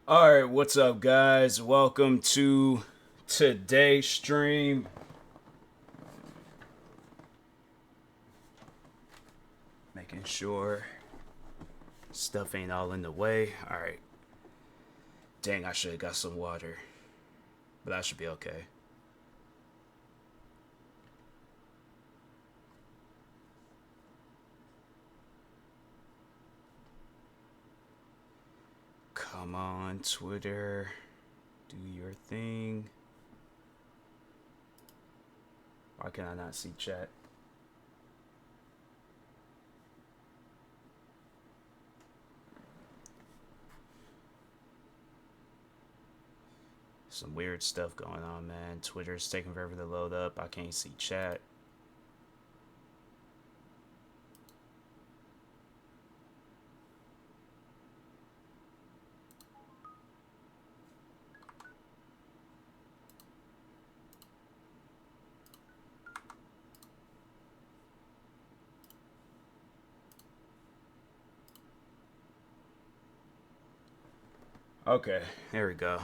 Alright, what's up, guys? Welcome to today's stream. Making sure stuff ain't all in the way. Alright. Dang, I should have got some water. But I should be okay. Come on, Twitter. Do your thing. Why can I not see chat? Some weird stuff going on, man. Twitter's taking forever to load up. I can't see chat. Okay, there we go.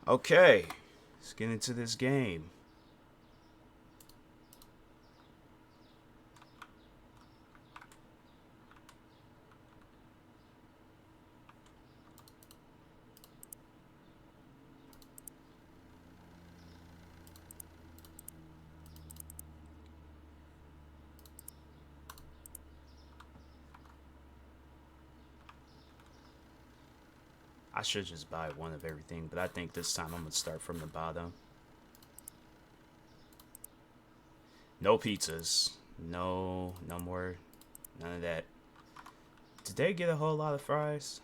Okay, let's get into this game. I should just buy one of everything, but I think this time I'm gonna start from the bottom. No pizzas. No more. None of that. Did they get a whole lot of fries?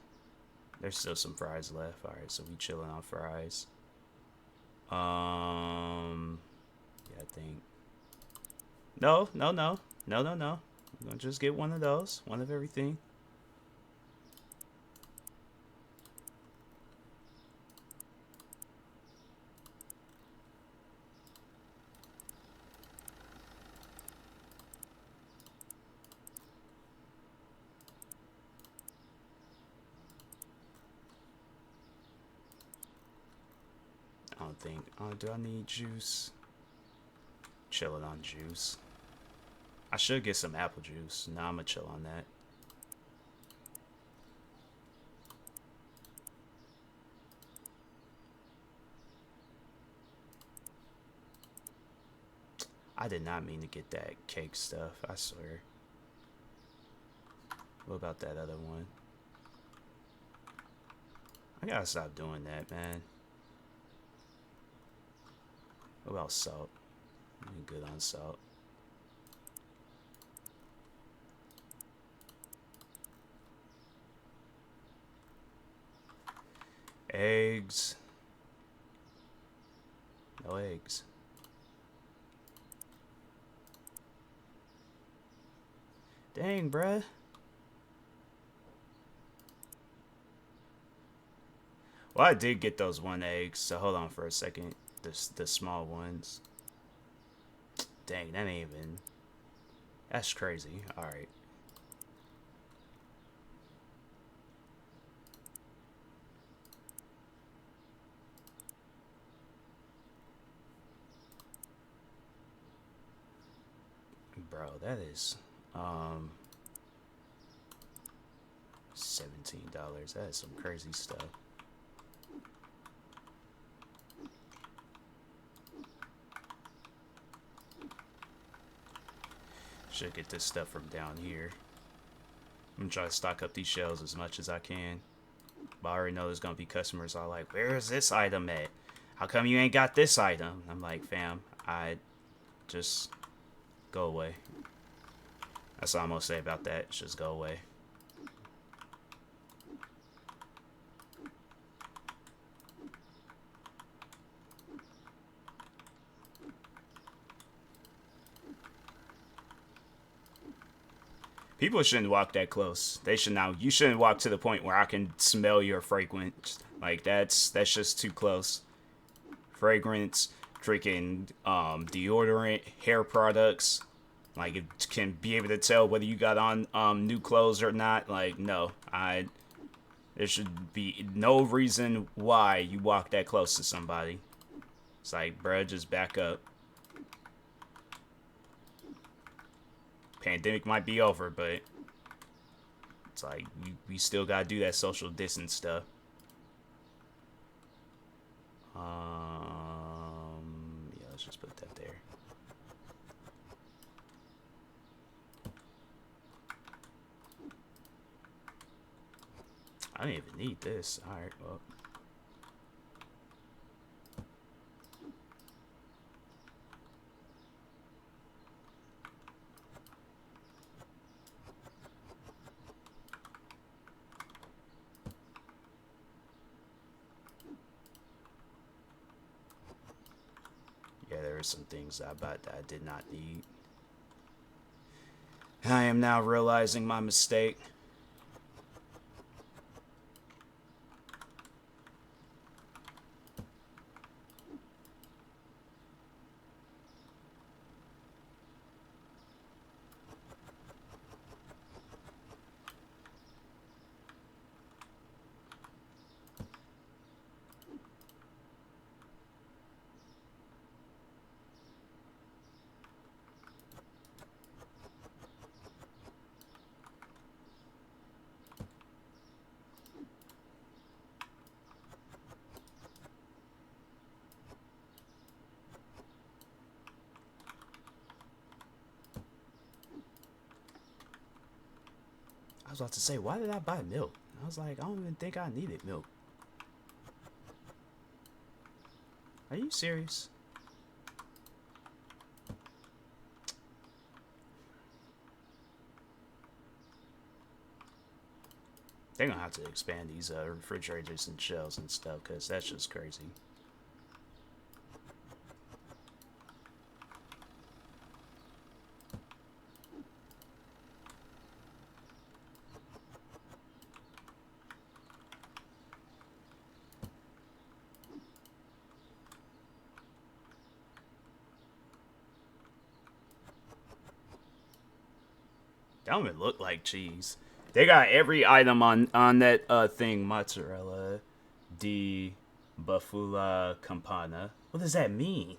There's still some fries left. Alright, so we chilling on fries. Yeah, I think. No. I'm gonna just get one of those. One of everything. I don't think. Oh, do I need juice? Chilling on juice. I should get some apple juice. Nah, I'm gonna chill on that. I did not mean to get that cake stuff, I swear. What about that other one? I gotta stop doing that, man. What about salt? I'm good on salt. Eggs. No eggs. Dang, bruh. Well, I did get those 1 eggs, so hold on for a second. The small ones. Dang, that ain't even... That's crazy. Alright. Bro, that is... $17. That is some crazy stuff. Should get this stuff from down here. I'm gonna try to stock up these shelves as much as I can. But I already know there's gonna be customers all like, where is this item at? How come you ain't got this item? I'm like, fam, I just go away. That's all I'm gonna say about that. Just go away. People shouldn't walk that close. They should now. You shouldn't walk to the point where I can smell your fragrance Like, that's just too close. Fragrance, freaking deodorant, hair products. Like, it can be able to tell whether you got on new clothes or not. Like, no, there should be no reason why you walk that close to somebody. It's like, bruh, just back up. Pandemic might be over, but it's like we still gotta do that social distance stuff. Yeah, let's just put that there. I don't even need this. Alright, well. Yeah, there are some things I bought that I did not need. I am now realizing my mistake. I was about to say, why did I buy milk? I was like, I don't even think I needed milk. Are you serious? They're gonna have to expand these refrigerators and shelves and stuff, because that's just crazy. That don't even look like cheese. They got every item on that thing. Mozzarella di Bufala Campana. What does that mean?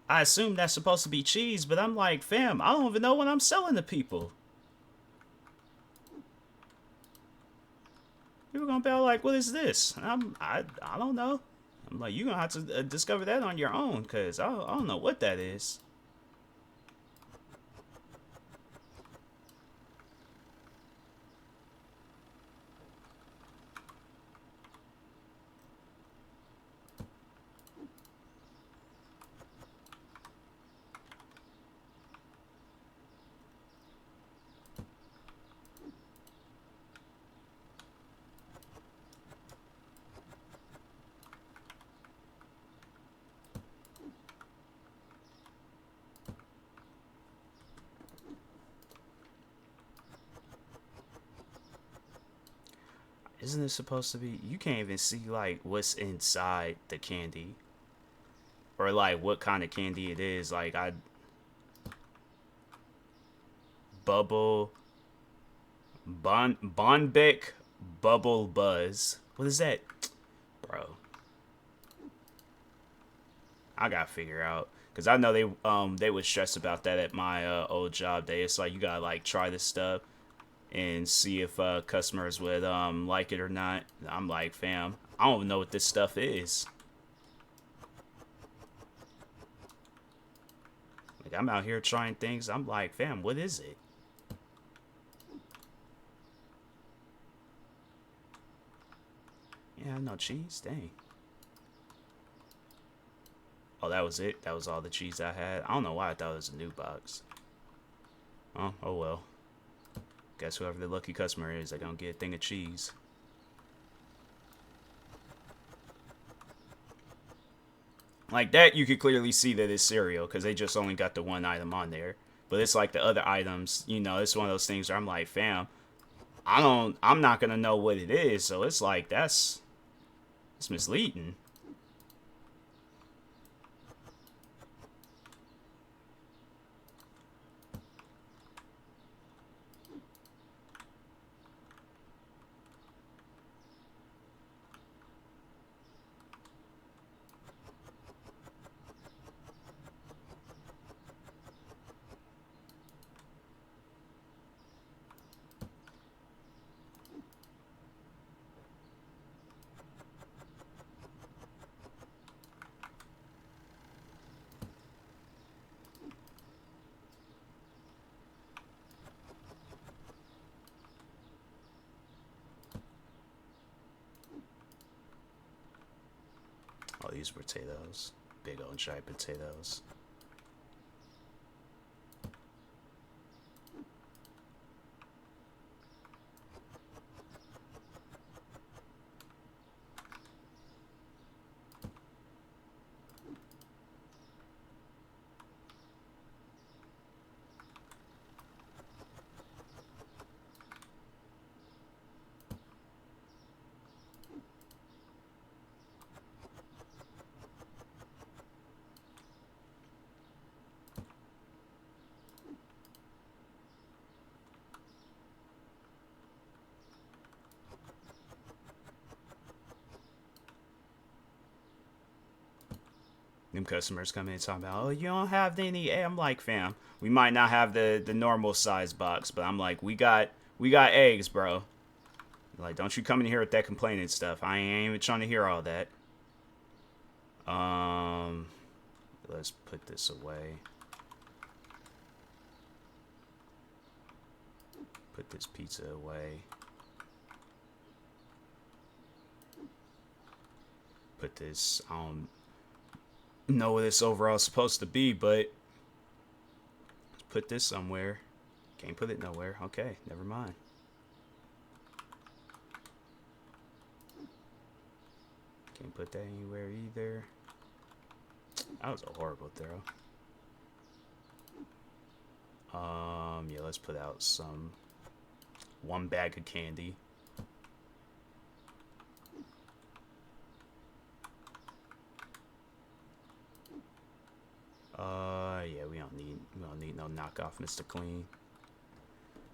I assume that's supposed to be cheese, but I'm like, fam, I don't even know what I'm selling to people. People gonna be all like, what is this? I don't know. I'm like, you're gonna have to discover that on your own, because I don't know what that is. Isn't it supposed to be? You can't even see like what's inside the candy, or like what kind of candy it is. Like bubble Bonbeck Bubble Buzz. What is that, bro? I gotta figure out, because I know they would stress about that at my old job day. It's like, you gotta like try this stuff and see if customers would like it or not. I'm like, fam, I don't even know what this stuff is. Like, I'm out here trying things. I'm like, fam, what is it? Yeah, no cheese. Dang. Oh, that was it. That was all the cheese I had. I don't know why I thought it was a new box. Oh well. Guess whoever the lucky customer is, they're gonna get a thing of cheese. Like that, you could clearly see that it's cereal, because they just only got the one item on there. But it's like the other items, you know, it's one of those things where I'm like, fam, I'm not gonna know what it is, so it's like it's misleading. Oh, these potatoes. Big old giant potatoes. Them customers come in and talking about, oh, you don't have any. I'm like, fam, we might not have the normal size box, but I'm like, we got eggs, bro. Like, don't you come in here with that complaining stuff. I ain't even trying to hear all that. Let's put this away. Put this pizza away. Put this, I don't know what this overall is supposed to be, but let's put this somewhere. Can't put it nowhere. Okay, never mind. Can't put that anywhere either. That was a horrible throw. Yeah, let's put out one bag of candy. Yeah, we don't need no knockoff Mr. Clean.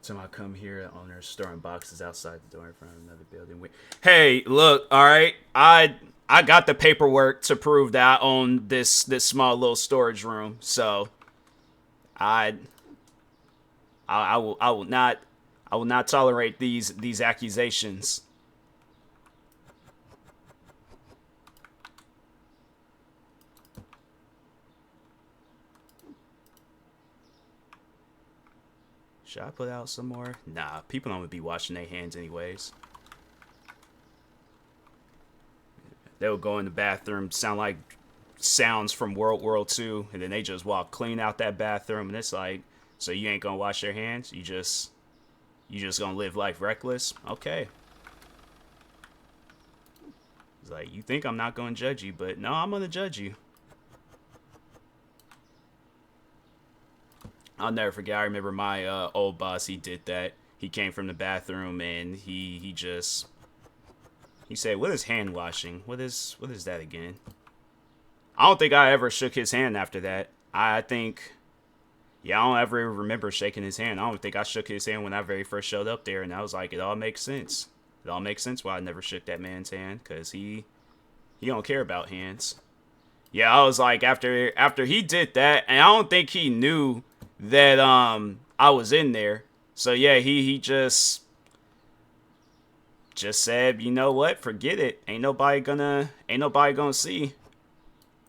So I come here, the owner's storing boxes outside the door in front of another building. Hey, look, all right, I got the paperwork to prove that I own this small little storage room. So I will not tolerate these accusations. Should I put out some more? Nah, people don't be washing their hands anyways. They'll go in the bathroom, sound like sounds from World War II, and then they just walk clean out that bathroom, and it's like, so you ain't gonna wash your hands? You just gonna live life reckless? Okay. It's like, you think I'm not gonna judge you, but no, I'm gonna judge you. I'll never forget. I remember my old boss. He did that. He came from the bathroom and he said, "What is hand washing? What is that again?" I don't think I ever shook his hand after that. I think, yeah, I don't ever remember shaking his hand. I don't think I shook his hand when I very first showed up there, and I was like, it all makes sense. It all makes sense why I never shook that man's hand, because he don't care about hands. Yeah, I was like, after he did that, and I don't think he knew that I was in there. So yeah, he just said, you know what, forget it. Ain't nobody gonna see.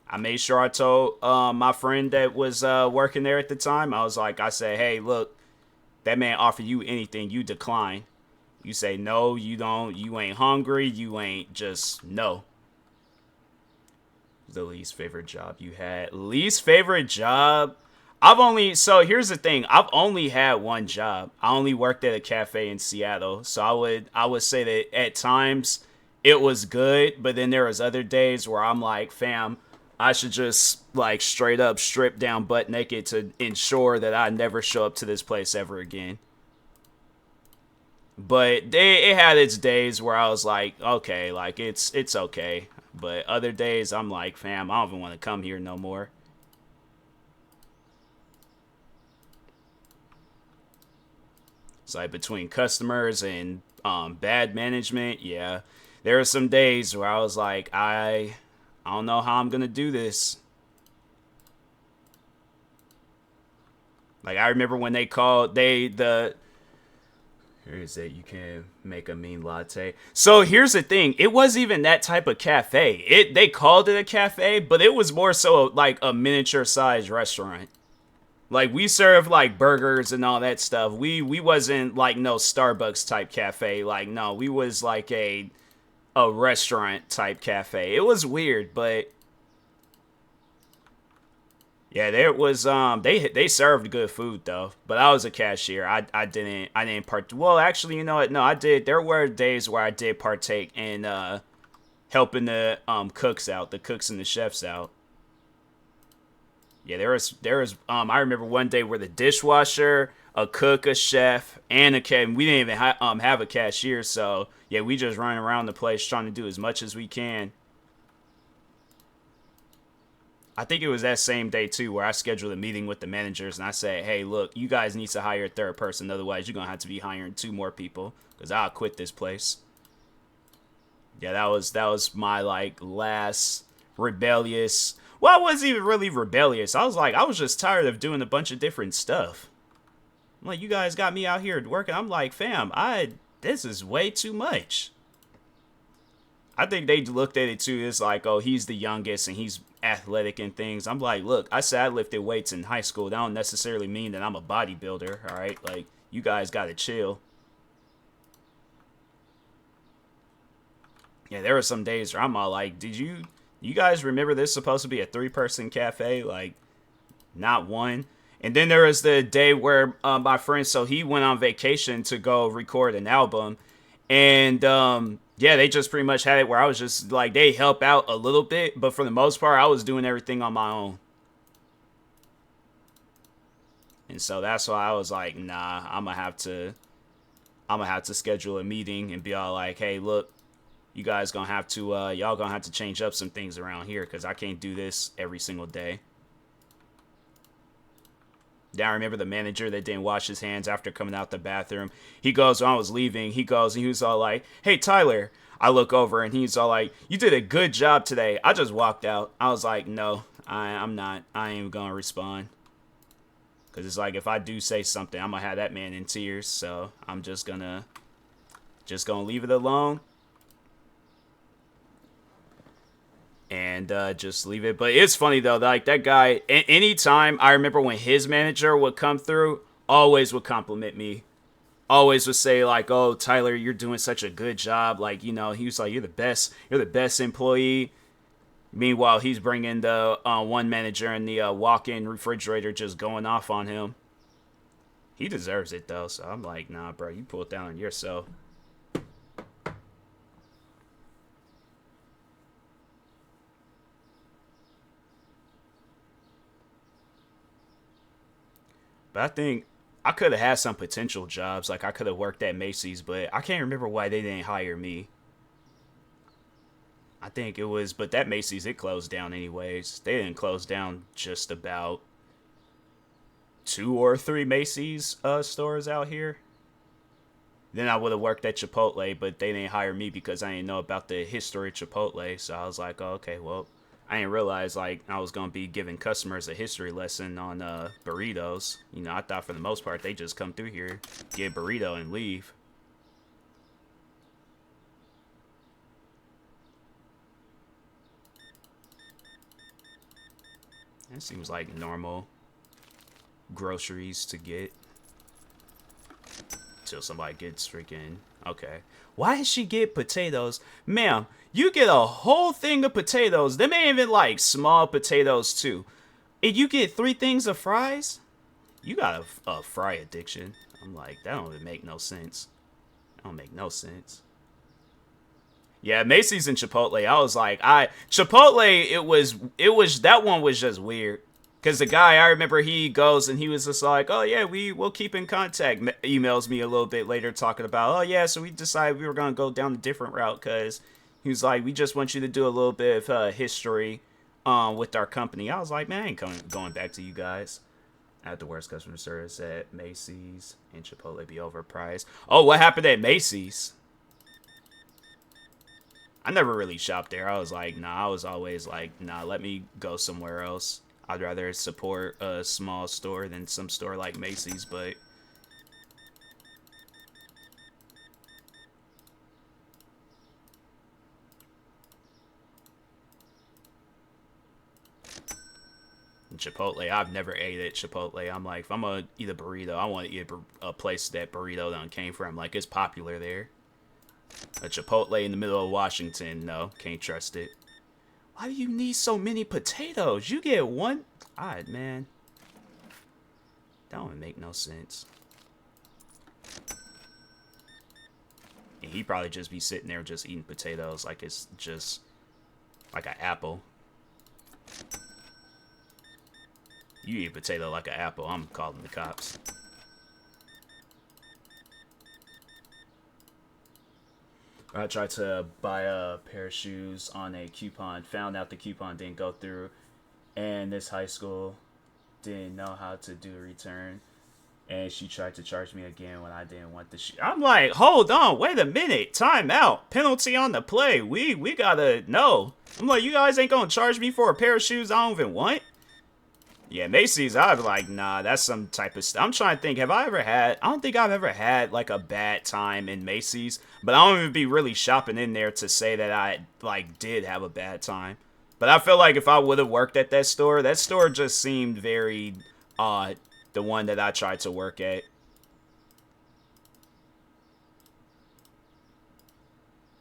I made sure I told my friend that was working there at the time. I said, hey, look, that man offered you anything, you decline. You say no, you don't, you ain't hungry, you ain't, just no. The least favorite job you had. Least favorite job? So here's the thing. I've only had one job. I only worked at a cafe in Seattle. So I would say that at times it was good, but then there was other days where I'm like, fam, I should just like straight up strip down butt naked to ensure that I never show up to this place ever again. But it had its days where I was like, okay, like it's okay. But other days I'm like, fam, I don't even want to come here no more. It's like between customers and bad management, yeah. There are some days where I was like, I don't know how I'm gonna do this. Like I remember when they called the here is it, you can make a mean latte. So here's the thing, it wasn't even that type of cafe. They called it a cafe, but it was more so like a miniature sized restaurant. Like we served like burgers and all that stuff. We wasn't like no Starbucks type cafe. Like no, we was like a restaurant type cafe. It was weird, but yeah, there was they served good food though. But I was a cashier. I didn't part. Well, actually, you know what? No, I did. There were days where I did partake in helping the cooks out, the cooks and the chefs out. Yeah, there was I remember one day where the dishwasher, a cook, a chef, and a cat. We didn't even have a cashier, so yeah, we just running around the place trying to do as much as we can. I think it was that same day too where I scheduled a meeting with the managers and I said, "Hey, look, you guys need to hire a third person, otherwise you're gonna have to be hiring two more people because I'll quit this place." Yeah, that was my like last rebellious. Well, I wasn't even really rebellious. I was just tired of doing a bunch of different stuff. I'm like, you guys got me out here working. I'm like, fam, this is way too much. I think they looked at it too as like, oh, he's the youngest and he's athletic and things. I'm like, look, I said I lifted weights in high school. That don't necessarily mean that I'm a bodybuilder, all right? Like, you guys got to chill. Yeah, there were some days where I'm all like, you guys remember this supposed to be a three-person cafe? Like, not one. And then there was the day where my friend, so he went on vacation to go record an album. And yeah, they just pretty much had it where I was just like, they help out a little bit, but for the most part, I was doing everything on my own. And so that's why I was like, nah, I'm gonna have to schedule a meeting and be all like, hey, look, you guys gonna have to y'all gonna have to change up some things around here because I can't do this every single day. Then I remember the manager that didn't wash his hands after coming out the bathroom. He goes, when I was leaving, he goes, and he was all like, hey, Tyler. I look over, and he's all like, you did a good job today. I just walked out. I was like, no, I'm not. I ain't going to respond. Because it's like, if I do say something, I'm going to have that man in tears. So I'm just going to leave it alone. And just leave it. But it's funny though, like that guy, anytime I remember when his manager would come through, always would compliment me. Always would say like, oh, Tyler, you're doing such a good job. Like, you know, he was like, you're the best employee. Meanwhile, he's bringing the one manager in the walk-in refrigerator just going off on him. He deserves it though. So I'm like, nah, bro, you pull it down on yourself. But I think I could have had some potential jobs. Like I could have worked at Macy's, but I can't remember why they didn't hire me. I think it was, but that Macy's, it closed down anyways. They didn't close down just about two or three Macy's stores out here. Then I would have worked at Chipotle, but they didn't hire me because I didn't know about the history of Chipotle. So I was like, oh, okay, well, I didn't realize like I was gonna be giving customers a history lesson on burritos. You know, I thought for the most part they just come through here, get a burrito, and leave. It seems like normal groceries to get till somebody gets freaking okay. Why did she get potatoes, ma'am? You get a whole thing of potatoes. Them ain't even like small potatoes too. And you get three things of fries. You got a fry addiction. I'm like, that don't even make no sense. That don't make no sense. Yeah, Macy's and Chipotle. I was like, Chipotle. It was that one was just weird. Because the guy, I remember he goes and he was just like, oh, yeah, we'll keep in contact. Emails me a little bit later talking about, oh, yeah, so we decided we were going to go down a different route because he was like, we just want you to do a little bit of history with our company. I was like, man, I ain't going back to you guys. I had the worst customer service at Macy's and Chipotle be overpriced. Oh, what happened at Macy's? I never really shopped there. I was like, nah, I was always like, nah, let me go somewhere else. I'd rather support a small store than some store like Macy's, but Chipotle, I've never ate at Chipotle. I'm like, if I'm gonna eat a burrito, I want to eat a place that burrito done came from. Like, it's popular there. A Chipotle in the middle of Washington, no, can't trust it. Why do you need so many potatoes? You get one. Alright, man. That don't make no sense. And he probably just be sitting there just eating potatoes like it's just like an apple. You eat a potato like an apple, I'm calling the cops. I tried to buy a pair of shoes on a coupon, found out the coupon didn't go through, and this high school didn't know how to do a return, and she tried to charge me again when I didn't want the shoe. I'm like, hold on, wait a minute, time out, penalty on the play, we gotta know. I'm like, you guys ain't gonna charge me for a pair of shoes I don't even want? Yeah, Macy's, I was like, nah, that's some type of stuff. I'm trying to think, I don't think I've ever had, like, a bad time in Macy's. But I don't even be really shopping in there to say that I, like, did have a bad time. But I feel like if I would have worked at that store just seemed very odd. The one that I tried to work at.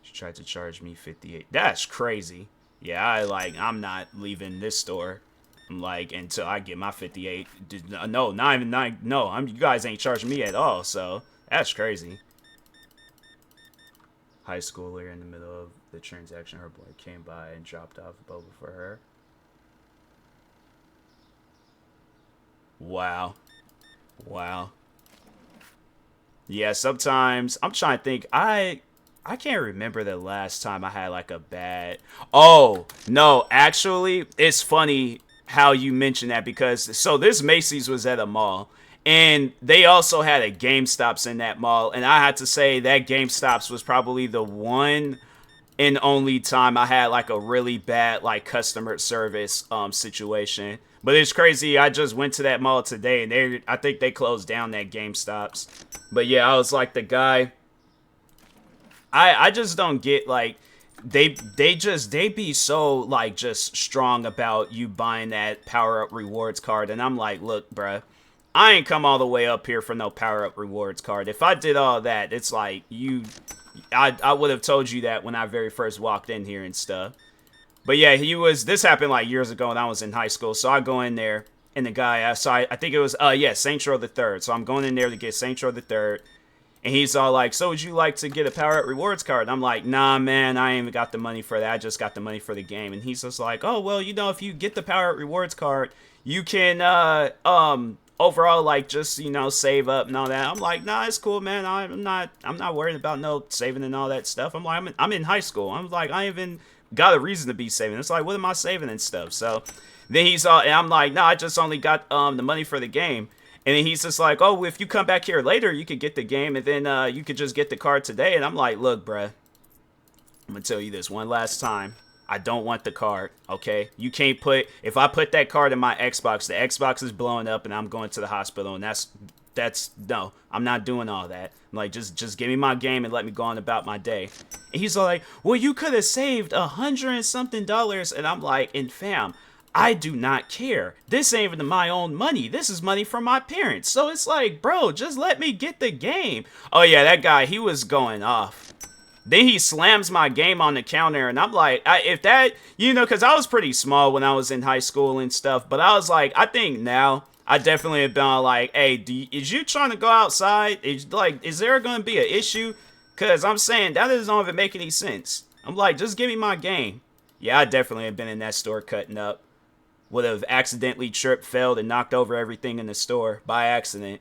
She tried to charge me $58. That's crazy. Yeah, I'm not leaving this store. I'm like, until I get my 58. No, not even nine. No, you guys ain't charging me at all. So that's crazy. High schooler in the middle of the transaction, her boy came by and dropped off a boba for her. Wow. Wow. Yeah, sometimes I'm trying to think. I can't remember the last time I had like a bad. Oh no, actually, it's funny how you mentioned that because so this Macy's was at a mall and they also had a GameStops in that mall, and I had to say that GameStops was probably the one and only time I had like a really bad like customer service situation. But it's crazy, I just went to that mall today and I think they closed down that GameStops. But yeah, I was like the guy, I just don't get like they be so like just strong about you buying that power up rewards card, and I'm like, look, bruh, I ain't come all the way up here for no power up rewards card. If I did all that, it's like I would have told you that when I very first walked in here and stuff. But yeah, this happened like years ago when I was in high school. So I go in there and the guy, I think it was Saints Row the Third. So I'm going in there to get Saints Row the Third. And he's all like, so would you like to get a power up rewards card? And I'm like, nah, man, I ain't even got the money for that. I just got the money for the game. And he's just like, oh, well, if you get the power up rewards card, you can, overall, like, just, save up and all that. I'm like, nah, it's cool, man. I'm not worried about no saving and all that stuff. I'm like, I'm in high school. I'm like, I ain't even got a reason to be saving. It's like, what am I saving and stuff? So then and I'm like, nah, I just only got, the money for the game. And then he's just like, oh, if you come back here later, you could get the game, and then you could just get the card today. And I'm like, look, bruh, I'm going to tell you this one last time. I don't want the card, okay? You can't if I put that card in my Xbox, the Xbox is blowing up, and I'm going to the hospital, and no, I'm not doing all that. I'm like, just give me my game and let me go on about my day. And he's like, well, you could have saved $100 and something, and I'm like, and fam, I do not care. This ain't even my own money. This is money from my parents. So it's like, bro, just let me get the game. Oh yeah, that guy, he was going off. Then he slams my game on the counter, and I'm like, because I was pretty small when I was in high school and stuff, but I was like, I think now, I definitely have been like, hey, is you trying to go outside? Is there going to be an issue? Because I'm saying, that doesn't even make any sense. I'm like, just give me my game. Yeah, I definitely have been in that store cutting up. would have accidentally tripped, failed, and knocked over everything in the store by accident.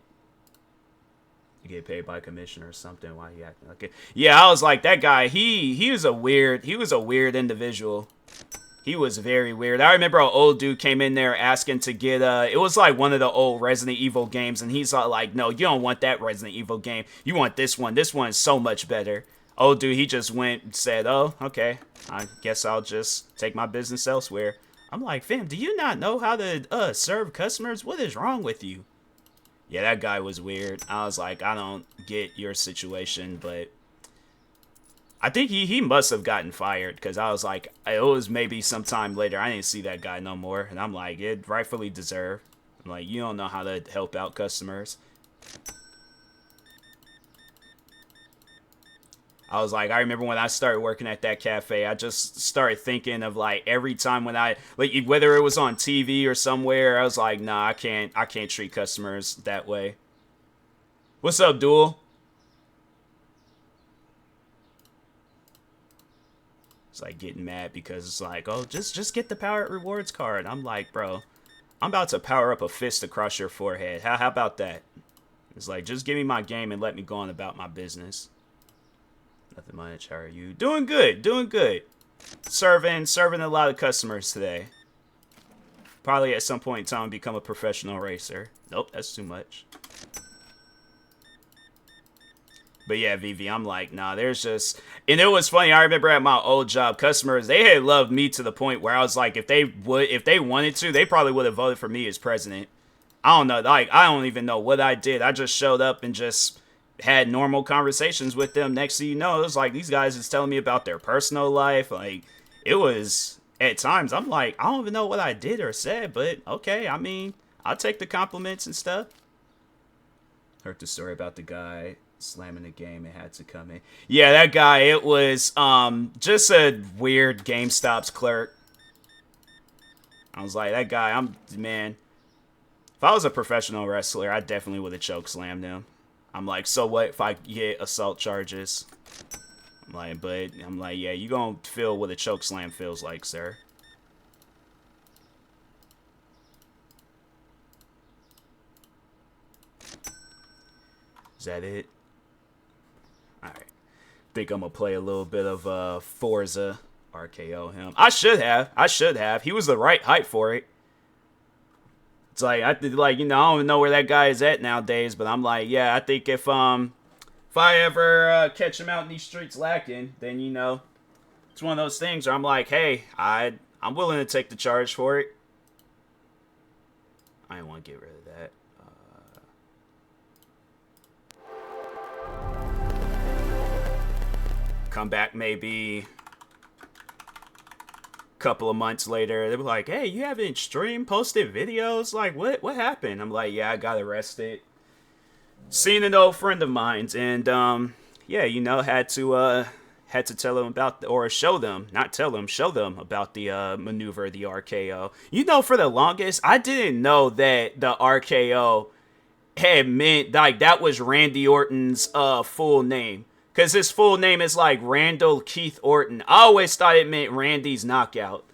You get paid by commission or something. Why he acting like it? Yeah, I was like, that guy. He was a weird individual. He was very weird. I remember an old dude came in there asking to get it was like one of the old Resident Evil games, and he's like, no, you don't want that Resident Evil game. You want this one. This one's so much better. Old dude, he just went and said, oh, okay. I guess I'll just take my business elsewhere. I'm like, fam, do you not know how to serve customers? What is wrong with you? Yeah, that guy was weird. I was like, I don't get your situation, but I think he must have gotten fired, because I was like, it was maybe sometime later. I didn't see that guy no more, and I'm like, it rightfully deserved. I'm like, you don't know how to help out customers. I was like, I remember when I started working at that cafe, I just started thinking of like every time when I, like, whether it was on TV or somewhere, I was like, nah, I can't treat customers that way. What's up, Duel? It's like getting mad because it's like, oh, just get the Power Up Rewards card. I'm like, bro, I'm about to power up a fist across your forehead. How about that? It's like, just give me my game and let me go on about my business. Nothing much. How are you? Doing good. Doing good. Serving a lot of customers today. Probably at some point in time become a professional racer. Nope, that's too much. But yeah, Vivi, I'm like, nah, there's just... And it was funny, I remember at my old job, customers, they had loved me to the point where I was like, if they wanted to, they probably would have voted for me as president. I don't know, like, I don't even know what I did. I just showed up and just had normal conversations with them. Next thing you know, it was like, these guys is telling me about their personal life. Like, it was, at times, I'm like, I don't even know what I did or said, but okay, I mean, I'll take the compliments and stuff. Heard the story about the guy slamming the game and had to come in. Yeah, that guy, it was just a weird GameStop's clerk. I was like, that guy, man, if I was a professional wrestler, I definitely would have choke slammed him. I'm like, so what if I get assault charges? I'm like, yeah, you gonna feel what a choke slam feels like, sir. Is that it? Alright. Think I'm gonna play a little bit of Forza. RKO him. I should have. He was the right height for it. It's like, I don't even know where that guy is at nowadays, but I'm like, yeah, I think if I ever catch him out in these streets lacking, then, it's one of those things where I'm like, hey, I'm willing to take the charge for it. I didn't want to get rid of that. Come back maybe couple of months later, they were like, hey, you haven't posted videos, like what happened? I'm like, yeah, I got arrested. Seen an old friend of mine's, and yeah, had to tell them about, or show them, not tell them, show them about the maneuver, the RKO. For the longest, I didn't know that the RKO had meant, like, that was Randy Orton's full name. Because his full name is like Randall Keith Orton. I always thought it meant Randy's knockout.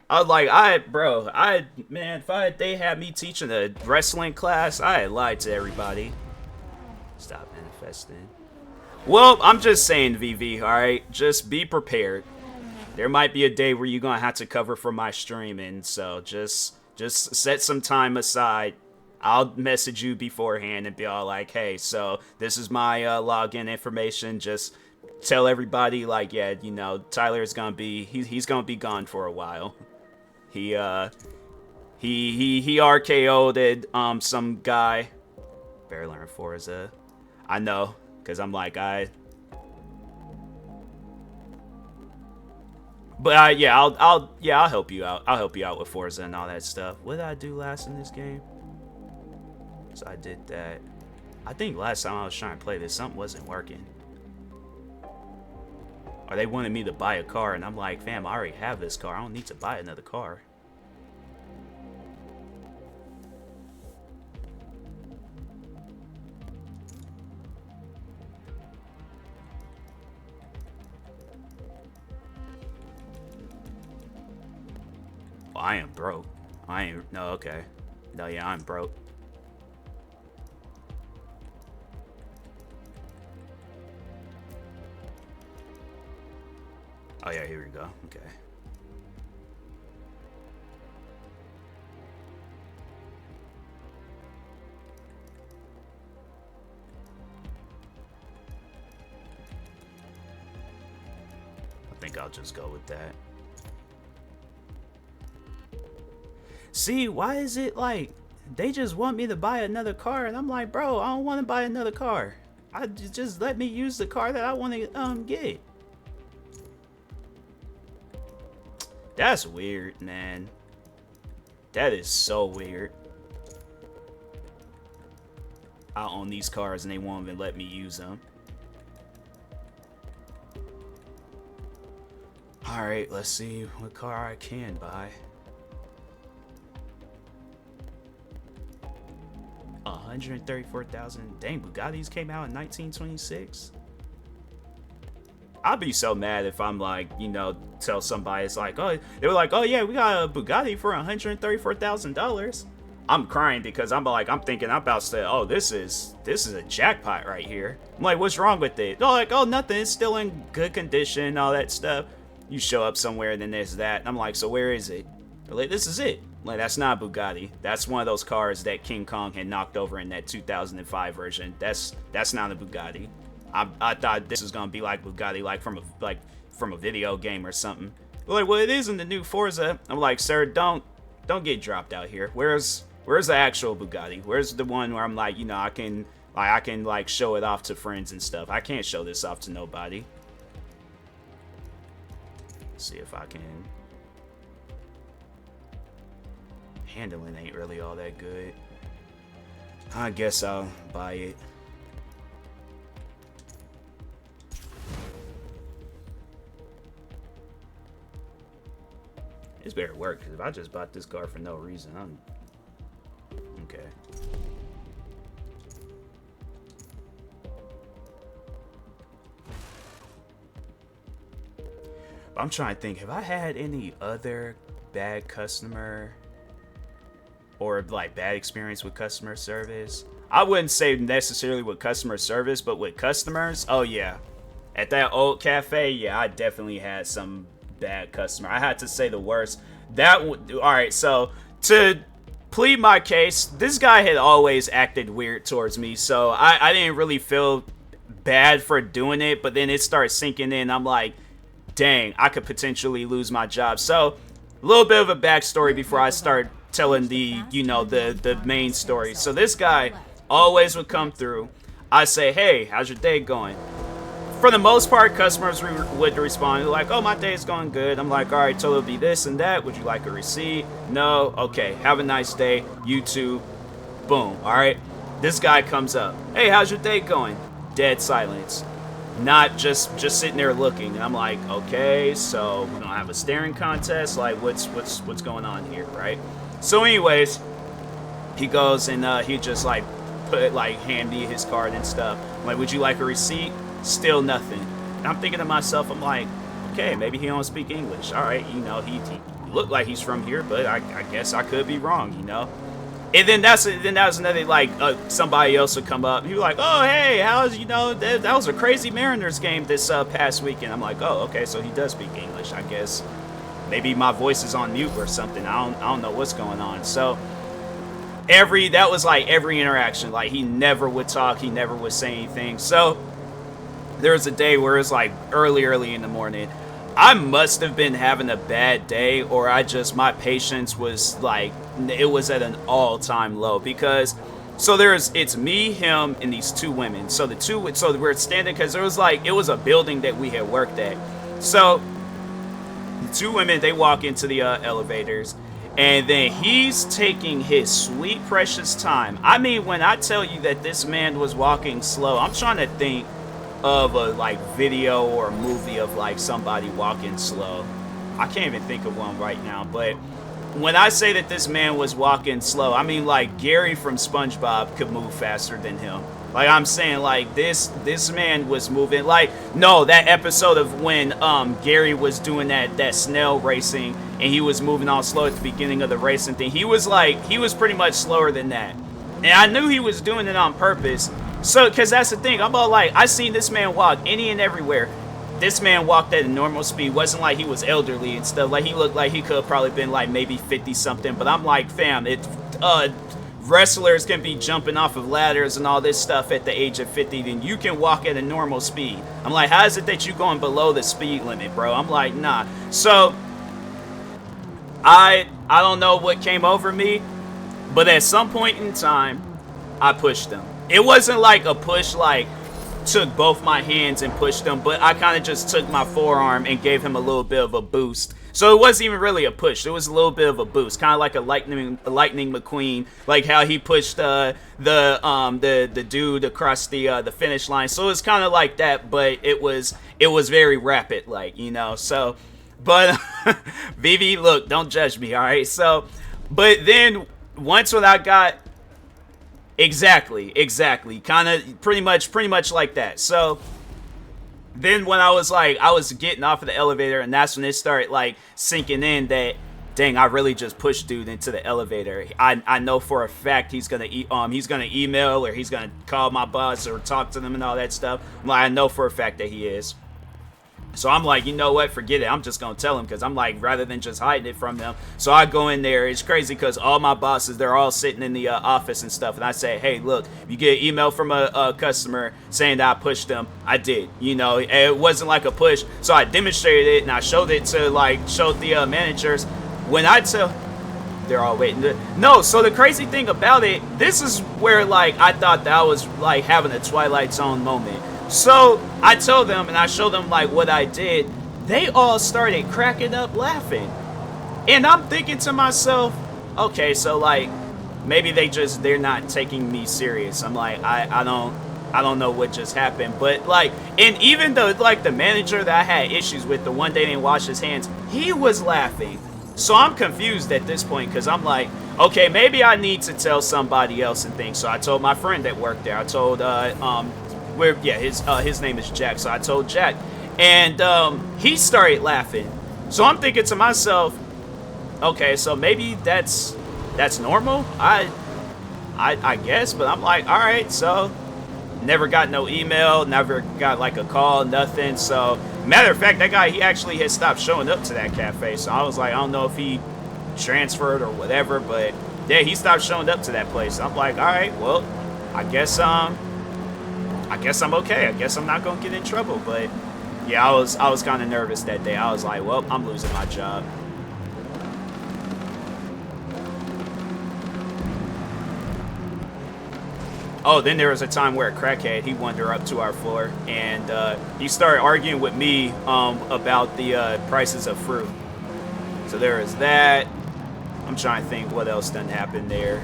I was like, if they had me teaching a wrestling class, I had lied to everybody. Stop manifesting. Well, I'm just saying, VV, alright? Just be prepared. There might be a day where you're going to have to cover for my streaming, so just set some time aside. I'll message you beforehand and be all like, hey, so this is my login information. Just tell everybody, like, yeah, Tyler's gonna be, he's gonna be gone for a while. He RKO'd some guy. Better learn Forza. I know, cause I'm like, but yeah, I'll help you out. I'll help you out with Forza and all that stuff. What did I do last in this game? So I did that. I think last time I was trying to play this, something wasn't working. Or they wanted me to buy a car, and I'm like, fam, I already have this car. I don't need to buy another car. Well, I am broke. I ain't, no, okay. No, yeah, I'm broke. Oh yeah, here we go. Okay. I think I'll just go with that. See, why is it like they just want me to buy another car and I'm like, bro, I don't want to buy another car. Just let me use the car that I want to get. That's weird, man. That is so weird. I own these cars and they won't even let me use them. Alright, let's see what car I can buy. 134,000. Dang, Bugattis came out in 1926. I'd be so mad if I'm like, you know, tell somebody, it's like, oh, they were like, oh yeah, we got a Bugatti for $134,000. I'm crying because I'm thinking I'm about to say, oh, this is a jackpot right here. I'm like, what's wrong with it? They're like, oh, nothing, it's still in good condition, all that stuff. You show up somewhere and then there's that. And I'm like, so where is it? They're like, this is it. Like, that's not a Bugatti. That's one of those cars that King Kong had knocked over in that 2005 version. That's not a Bugatti. I thought this was gonna be like Bugatti, like from a video game or something. They're like, well, it is in the new Forza. I'm like, sir, don't get dropped out here. Where's the actual Bugatti? Where's the one where I'm like, you know, I can like show it off to friends and stuff. I can't show this off to nobody. Let's see if I can. Handling ain't really all that good. I guess I'll buy it. This better work, because if I just bought this car for no reason, I'm... Okay. I'm trying to think, have I had any other bad customer or like bad experience with customer service? I wouldn't say necessarily with customer service, but with customers, oh yeah. At that old cafe, yeah, I definitely had some bad customer. I had to say the worst. All right, so to plead my case, this guy had always acted weird towards me, so I didn't really feel bad for doing it, but then it started sinking in. I'm like, dang, I could potentially lose my job. So a little bit of a backstory before I start telling the, you know, the main story. So this guy always would come through. I say, hey, how's your day going? For the most part, customers would respond like, oh, my day's going good. I'm like, all right, so it'll be this and that. Would you like a receipt? No. Okay, have a nice day. You too. Boom. All right. This guy comes up. Hey, how's your day going? Dead silence. Not just sitting there looking. And I'm like, okay, so we're gonna have a staring contest. Like, what's going on here, right? So, anyways, he goes and he just like hand me his card and stuff. I'm like, would you like a receipt? Still nothing. And I'm thinking to myself, I'm like, okay, maybe he don't speak English. All right, you know, he looked like he's from here, but I guess I could be wrong, you know. And then that was another, like, somebody else would come up. He was like, oh, hey, how's, you know, that was a crazy Mariners game this past weekend. I'm like, oh, okay, so he does speak English, I guess. Maybe my voice is on mute or something. I don't know what's going on. So that was like every interaction. Like, he never would talk. He never would say anything. So there was a day where it was like early in the morning. I must have been having a bad day, or my patience was like, it was at an all-time low, because it's me, him, and these two women. So we're standing, because it was a building that we had worked at. So the two women, they walk into the elevators, and then he's taking his sweet precious time. I mean, when I tell you that this man was walking slow, I'm trying to think of a like video or a movie of like somebody walking slow. I can't even think of one right now, but when I say that this man was walking slow, I mean like Gary from SpongeBob could move faster than him. Like I'm saying, like this man was moving. Like no, that episode of when Gary was doing that snail racing and he was moving all slow at the beginning of the racing thing. He was pretty much slower than that, and I knew he was doing it on purpose. So, cause that's the thing. I'm all like, I seen this man walk any and everywhere. This man walked at a normal speed. Wasn't like he was elderly and stuff. Like he looked like he could have probably been like maybe 50 something. But I'm like, fam, wrestlers can be jumping off of ladders and all this stuff at the age of 50, then you can walk at a normal speed. I'm like, how is it that you going below the speed limit, bro? I'm like, nah. So I don't know what came over me, but at some point in time, I pushed him. It wasn't like a push like took both my hands and pushed him, but I kind of just took my forearm and gave him a little bit of a boost. So it wasn't even really a push. It was a little bit of a boost, kind of like a lightning McQueen, like how he pushed the dude across the finish line. So it was kind of like that, but it was very rapid, like, you know. So, but Vivi, look, don't judge me, all right. So, but then once when I got exactly, kind of pretty much like that. So then when I was getting off of the elevator, and that's when it started like sinking in that, dang, I really just pushed dude into the elevator. I know for a fact he's gonna email or he's gonna call my boss or talk to them and all that stuff. I know for a fact that he is. So I'm like, you know what? Forget it. I'm just going to tell him because I'm like, rather than just hiding it from them. So I go in there. It's crazy because all my bosses, they're all sitting in the office and stuff. And I say, hey, look, if you get an email from a customer saying that I pushed them, I did. You know, it wasn't like a push. So I demonstrated it and I showed it to showed the managers. When I tell, they're all waiting. No, so the crazy thing about it, this is where like I thought that I was like having a Twilight Zone moment. So I told them and I showed them like what I did. They all started cracking up laughing. And I'm thinking to myself, okay, so like maybe they're not taking me serious. I'm like, I don't know what just happened. But like, and even though like the manager that I had issues with, the one day didn't wash his hands, he was laughing. So I'm confused at this point because I'm like, okay, maybe I need to tell somebody else and things. So I told my friend that worked there. I told his name is Jack. So I told Jack, and he started laughing. So I'm thinking to myself, okay, so maybe that's normal. I guess, but I'm like, all right. So never got no email, never got like a call, nothing. So matter of fact, that guy, he actually had stopped showing up to that cafe. So I was like, I don't know if he transferred or whatever, but yeah, he stopped showing up to that place. I'm like, all right, well, I guess I'm okay. I guess I'm not gonna get in trouble. But yeah, I was kind of nervous that day. I was like, well, I'm losing my job. Oh, then there was a time where a crackhead, he wandered up to our floor and he started arguing with me about the prices of fruit. So there is that. I'm trying to think what else done happened there.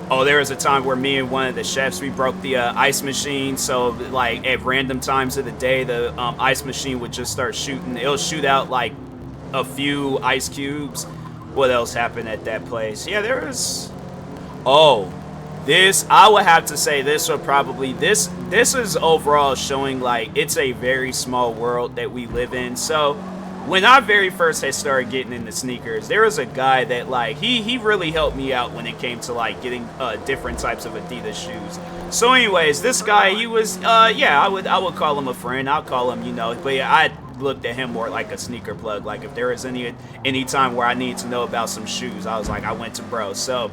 Oh, there was a time where me and one of the chefs, we broke the ice machine. So, like, at random times of the day, the ice machine would just start shooting. It'll shoot out, like, a few ice cubes. What else happened at that place? Yeah, there was... Oh, this, I would have to say this would probably... This is overall showing, like, it's a very small world that we live in. So... When I very first had started getting into sneakers, there was a guy that, like, he really helped me out when it came to, like, getting different types of Adidas shoes. So anyways, this guy, he was, yeah, I would call him a friend. I'll call him, you know, but yeah, I looked at him more like a sneaker plug. Like, if there was any time where I needed to know about some shoes, I was like, I went to bro. So,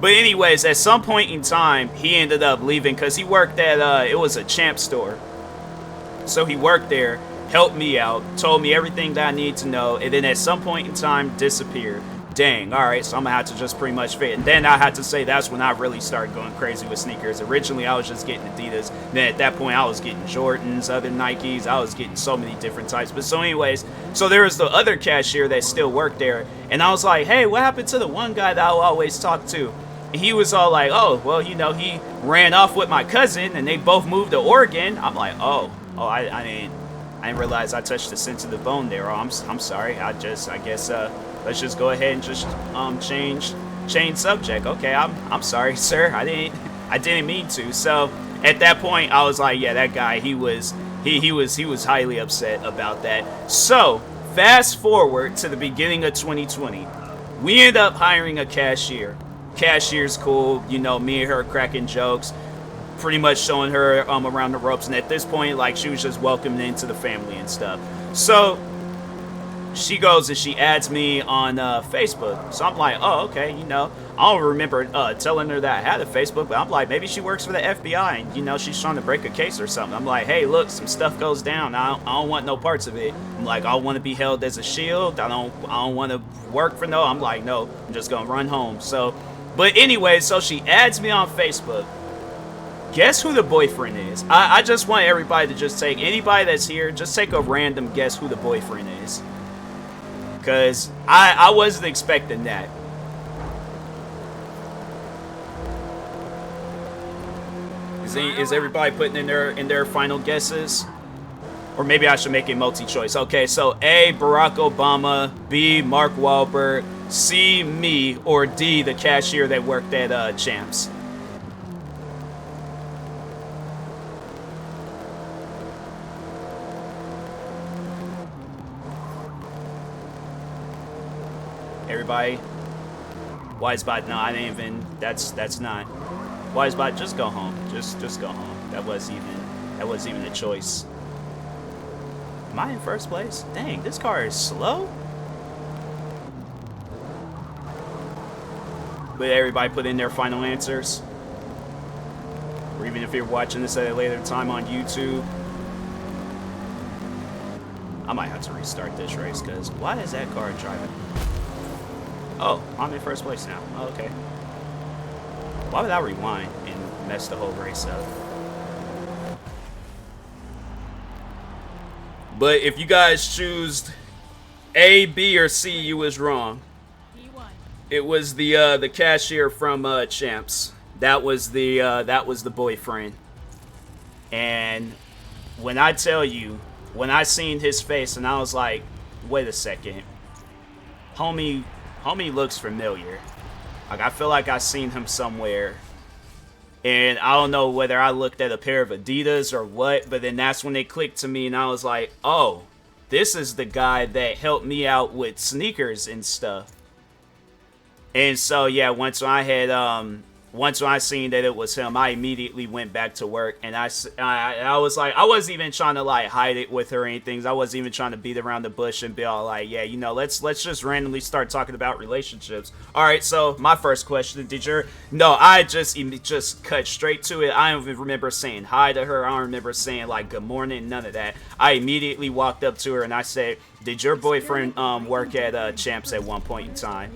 but anyways, at some point in time, he ended up leaving because he worked at, it was a Champ store. So he worked there. Helped me out, told me everything that I need to know, and then at some point in time disappeared. Dang, alright, so I'm gonna have to just pretty much fit. And then I had to say that's when I really started going crazy with sneakers. Originally I was just getting Adidas, then at that point I was getting Jordans, other Nikes, I was getting so many different types. But so anyways, so there was the other cashier that still worked there, and I was like, hey, what happened to the one guy that I always talk to? And he was all like, oh, well, you know, he ran off with my cousin and they both moved to Oregon. I'm like, I didn't realize I touched the sensitive bone there. Oh, I'm sorry. I guess let's just go ahead and just change change subject. Okay, I'm sorry, sir. I didn't mean to. So at that point, I was like, yeah, that guy, he was highly upset about that. So fast forward to the beginning of 2020, we end up hiring a cashier. Cashier's cool, you know, me and her cracking jokes, pretty much showing her around the ropes, and at this point, like, she was just welcomed into the family and stuff. So she goes and she adds me on Facebook. So I'm like, oh, okay, you know, I don't remember telling her that I had a Facebook, but I'm like, maybe she works for the FBI and, you know, she's trying to break a case or something. I'm like, hey, look, some stuff goes down. I don't want no parts of it. I'm like, I want to be held as a shield. I don't want to work for no. I'm like, no, I'm just gonna run home. So, but anyway, so she adds me on Facebook. Guess who the boyfriend is? I just want everybody to just take, anybody that's here, just take a random guess who the boyfriend is. Because I wasn't expecting that. Is everybody putting in their final guesses? Or maybe I should make it multi-choice. Okay, so A, Barack Obama, B, Mark Wahlberg, C, me, or D, the cashier that worked at Champs. Everybody, Wisebot, no, I didn't even. That's not. Wisebot, just go home. Just go home. That wasn't even a choice. Am I in first place? Dang, this car is slow. But everybody put in their final answers. Or even if you're watching this at a later time on YouTube. I might have to restart this race, because why is that car driving? Oh, I'm in first place now. Oh, okay. Why would I rewind and mess the whole race up? But if you guys choose A, B, or C, you was wrong. It was the cashier from Champs. That was the boyfriend. And when I tell you, when I seen his face, and I was like, wait a second, homie looks familiar. Like, I feel like I seen him somewhere. And I don't know whether I looked at a pair of Adidas or what, but then that's when it clicked to me, and I was like, oh, this is the guy that helped me out with sneakers and stuff. And so, yeah, once I seen that it was him, I immediately went back to work, and I was like, I wasn't even trying to, like, hide it with her or anything. I wasn't even trying to beat around the bush and be all like, yeah, you know, let's just randomly start talking about relationships. All right, so my first question, no, I just cut straight to it. I don't even remember saying hi to her. I don't remember saying, like, good morning, none of that. I immediately walked up to her, and I said, did your boyfriend work at Champs at one point in time?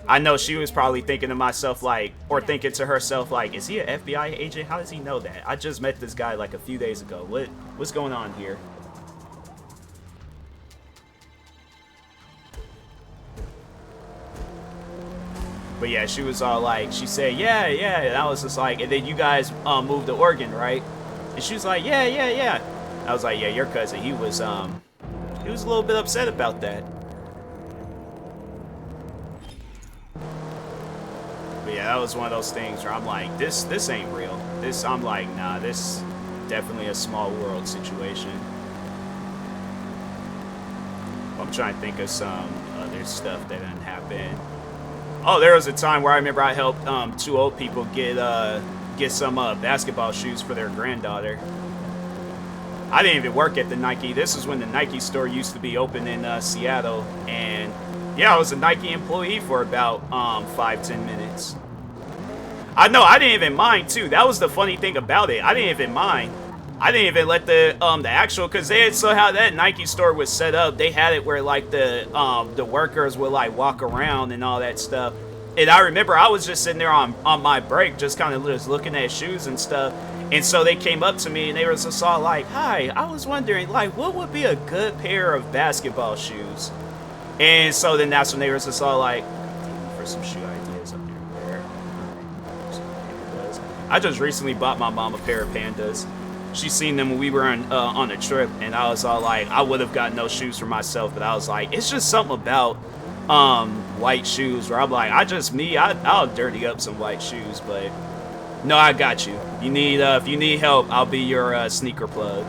I know she was probably thinking to myself, like, or thinking to herself, like, is he an FBI agent? How does he know that? I just met this guy like a few days ago. What's going on here? But yeah, she was all like, she said, yeah, and I was just like, and then you guys moved to Oregon, right? And she was like, yeah. I was like, yeah, your cousin, he was a little bit upset about that. But yeah, that was one of those things where I'm like, this ain't real. I'm like, nah, this definitely a small world situation. I'm trying to think of some other stuff that didn't happen. Oh, there was a time where I remember I helped two old people get some basketball shoes for their granddaughter. I didn't even work at the Nike. This is when the Nike store used to be open in Seattle, and yeah, I was a Nike employee for about 5-10 minutes. I know, I didn't even mind too. That was the funny thing about it. I didn't even mind. I didn't even let the actual, because they had, so how that Nike store was set up, they had it where like the workers would like walk around and all that stuff. And I remember I was just sitting there on my break, just kind of just looking at shoes and stuff. And so they came up to me and they were just all like, hi, I was wondering, like, what would be a good pair of basketball shoes? And so then that's when they were just all like, for some shoe ideas up there. I just recently bought my mom a pair of Pandas. She seen them when we were on a trip, and I was all like, I would have gotten those shoes for myself, but I was like, it's just something about white shoes where I'm like, I'll dirty up some white shoes, but no, I got you. You need if you need help, I'll be your sneaker plug.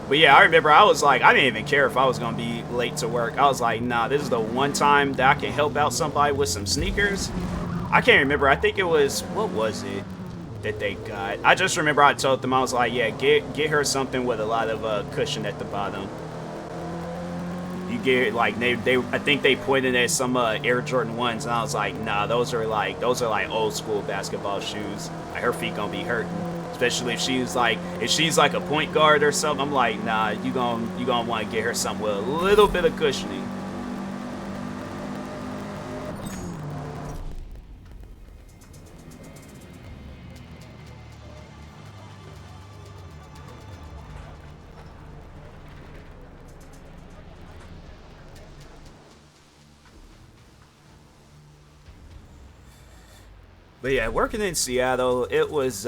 But yeah, I remember I was like, I didn't even care if I was gonna be late to work. I was like, nah, this is the one time that I can help out somebody with some sneakers. I can't remember. I think it was, what was it that they got? I just remember I told them, I was like, yeah, get her something with a lot of cushion at the bottom. You get like I think they pointed at some Air Jordan 1s, and I was like, nah, those are like old school basketball shoes. Like, her feet gonna be hurting. Especially if she's like a point guard or something. I'm like, nah, you gonna want to get her something with a little bit of cushioning. But yeah, working in Seattle, it was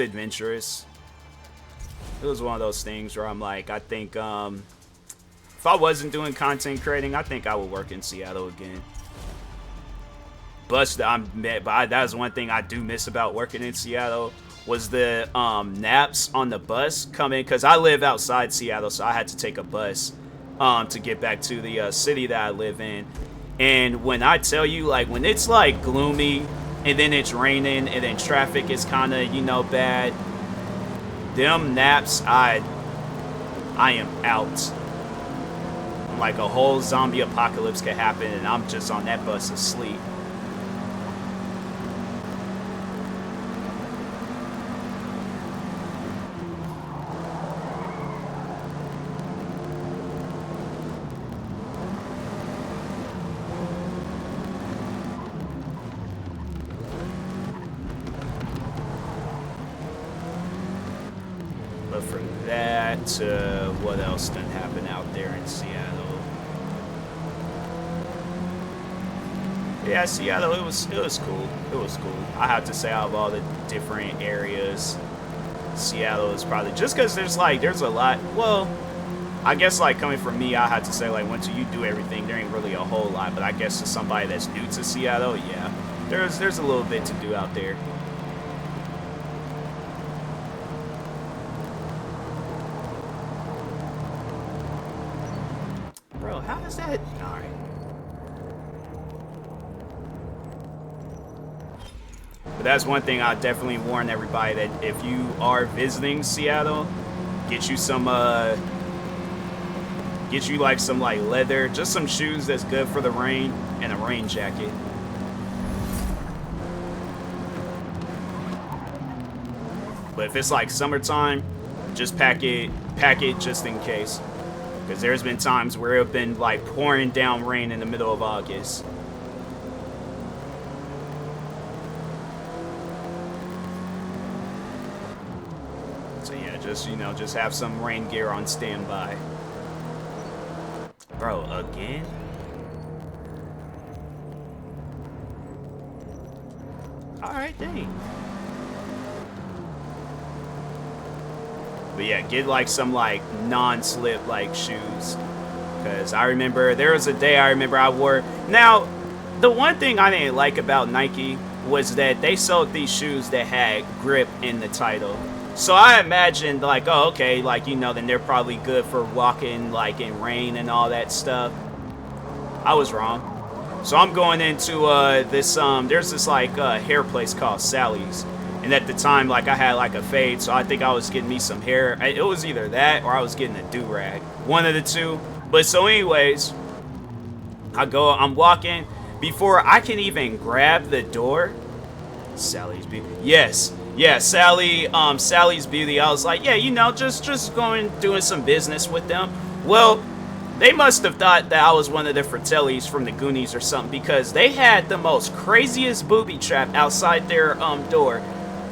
adventurous. It was one of those things where I'm like, I think if I wasn't doing content creating, I think I would work in Seattle again. But that was one thing I do miss about working in Seattle, was the naps on the bus coming, because I live outside Seattle, so I had to take a bus to get back to the city that I live in. And when I tell you, like, when it's like gloomy and then it's raining and then traffic is kind of, you know, bad, them naps, I am out. Like, a whole zombie apocalypse could happen and I'm just on that bus asleep. But from that to what else done happen out there in Seattle? Yeah, Seattle, it was cool. It was cool. I have to say, out of all the different areas, Seattle is probably, just because there's a lot. Well, I guess like coming from me, I had to say, like, once you do everything, there ain't really a whole lot. But I guess to somebody that's new to Seattle, yeah, there's a little bit to do out there. Bro, how is that? All right. But that's one thing I definitely warn everybody, that if you are visiting Seattle, get you some like some like leather, just some shoes that's good for the rain, and a rain jacket. But if it's like summertime, just pack it just in case. Because there's been times where it's been like pouring down rain in the middle of August. So yeah, just, you know, just have some rain gear on standby. Bro, again? Alright, dang. But yeah, get like some like non-slip like shoes. Because I remember there was a day I wore. Now, the one thing I didn't like about Nike was that they sold these shoes that had grip in the title. So I imagined like, oh, okay, like, you know, then they're probably good for walking like in rain and all that stuff. I was wrong. So I'm going into this, there's this like hair place called Sally's. And at the time, like, I had like a fade, so I think I was getting me some hair. It was either that or I was getting a do-rag. One of the two. But so anyways, I'm walking. Before I can even grab the door, Sally's Beauty. Yes. Yeah, Sally's Beauty. I was like, yeah, you know, just going, doing some business with them. Well, they must have thought that I was one of the Fratellis from the Goonies or something, because they had the most craziest booby trap outside their door.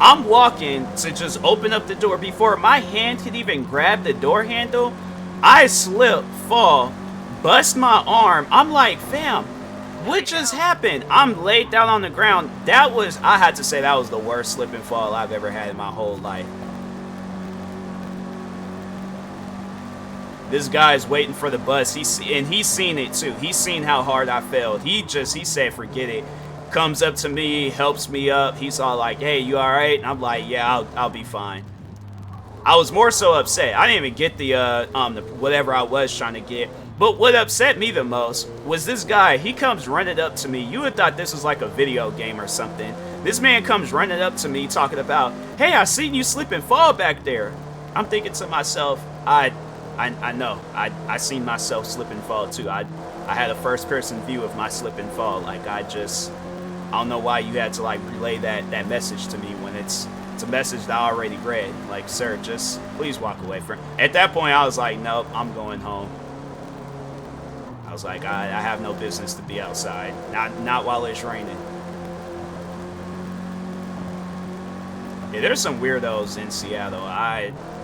I'm walking to just open up the door. Before my hand could even grab the door handle, I slip, fall, bust my arm. I'm like, fam, what just happened? I'm laid down on the ground. I had to say, that was the worst slip and fall I've ever had in my whole life. This guy's waiting for the bus. He's seen it too. He's seen how hard I failed. He said, forget it. Comes up to me, helps me up. He's all like, hey, you all right? And I'm like, yeah, I'll be fine. I was more so upset. I didn't even get the whatever I was trying to get. But what upset me the most was this guy. He comes running up to me. You would thought this was like a video game or something. This man comes running up to me talking about, hey, I seen you slip and fall back there. I'm thinking to myself, I know. I seen myself slip and fall too. I had a first person view of my slip and fall. Like I don't know why you had to like relay that message to me when it's a message that I already read. Like, sir, just please walk away from. At that point, I was like, nope, I'm going home. I was like, I have no business to be outside. Not while it's raining. Yeah, there's some weirdos in Seattle.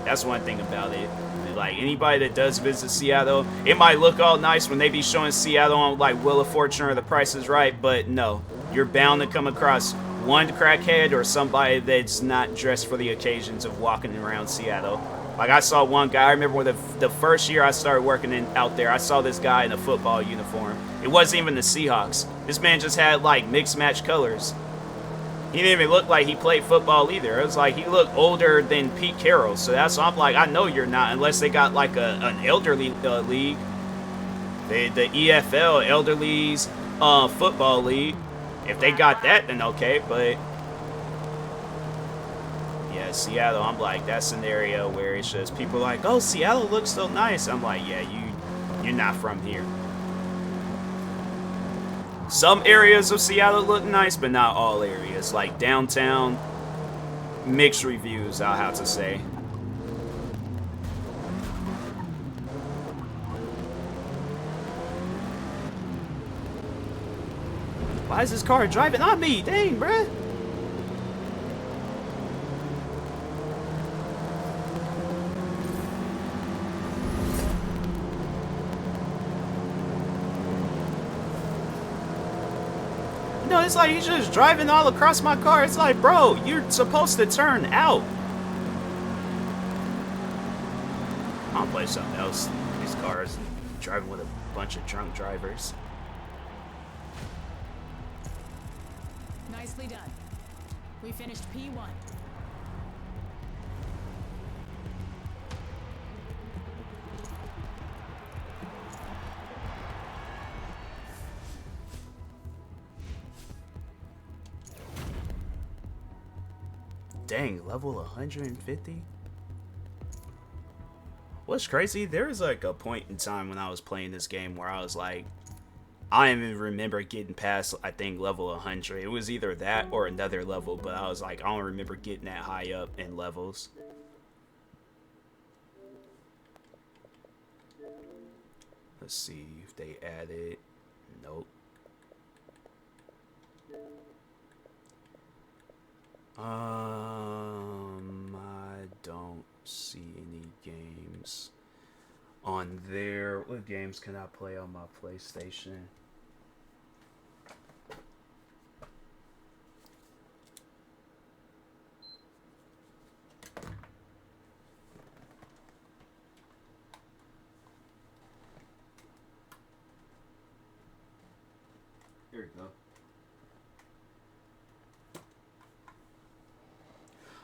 That's one thing about it. Like, anybody that does visit Seattle, it might look all nice when they be showing Seattle on, like, Wheel of Fortune or The Price is Right, but no. You're bound to come across one crackhead or somebody that's not dressed for the occasions of walking around Seattle. Like, I saw one guy, I remember when the first year I started working out there, I saw this guy in a football uniform. It wasn't even the Seahawks. This man just had, like, mixed match colors. He didn't even look like he played football either. It was like he looked older than Pete Carroll. So that's why I'm like, I know you're not, unless they got like an elderly league. The EFL, Elderly's Football League. If they got that, then okay. But yeah, Seattle, I'm like, that's an area where it's just people like, oh, Seattle looks so nice. I'm like, yeah, you're not from here. Some areas of Seattle look nice, but not all areas. Like downtown, mixed reviews, I'll have to say. Why is this car driving on me? Dang, bruh. No, it's like he's just driving all across my car. It's like, bro, you're supposed to turn out. I'll play something else. These cars driving with a bunch of drunk drivers. Nicely done. We finished P1. Dang, level 150? What's crazy, there was like a point in time when I was playing this game where I was like, I don't even remember getting past, I think, level 100. It was either that or another level, but I was like, I don't remember getting that high up in levels. Let's see if they added. Nope. I don't see any games on there. What games can I play on my PlayStation? Here we go.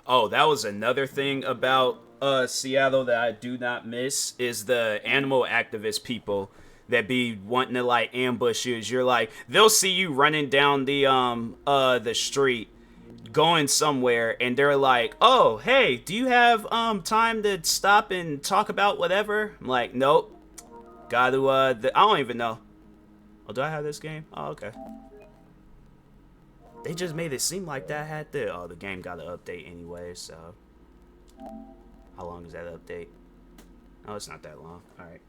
Oh, that was another thing about Seattle that I do not miss is the animal activist people that be wanting to like ambush you. You're like, they'll see you running down the street going somewhere and they're like, oh, hey, do you have time to stop and talk about whatever? I'm like, nope. Gotta I don't even know. Oh, do I have this game? Oh, okay. They just made it seem like that had to. Oh, the game got an update anyway, so. How long is that update? Oh, it's not that long. Alright.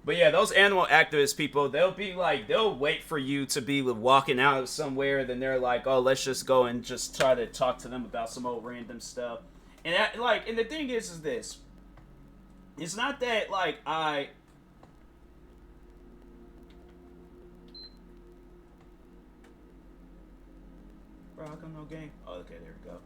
But yeah, those animal activist people, they'll be like, they'll wait for you to be walking out of somewhere, then they're like, oh, let's just go and just try to talk to them about some old random stuff. And that, like, and the thing is this. It's not that, like, Bro, how come no game? Oh, okay, there we go.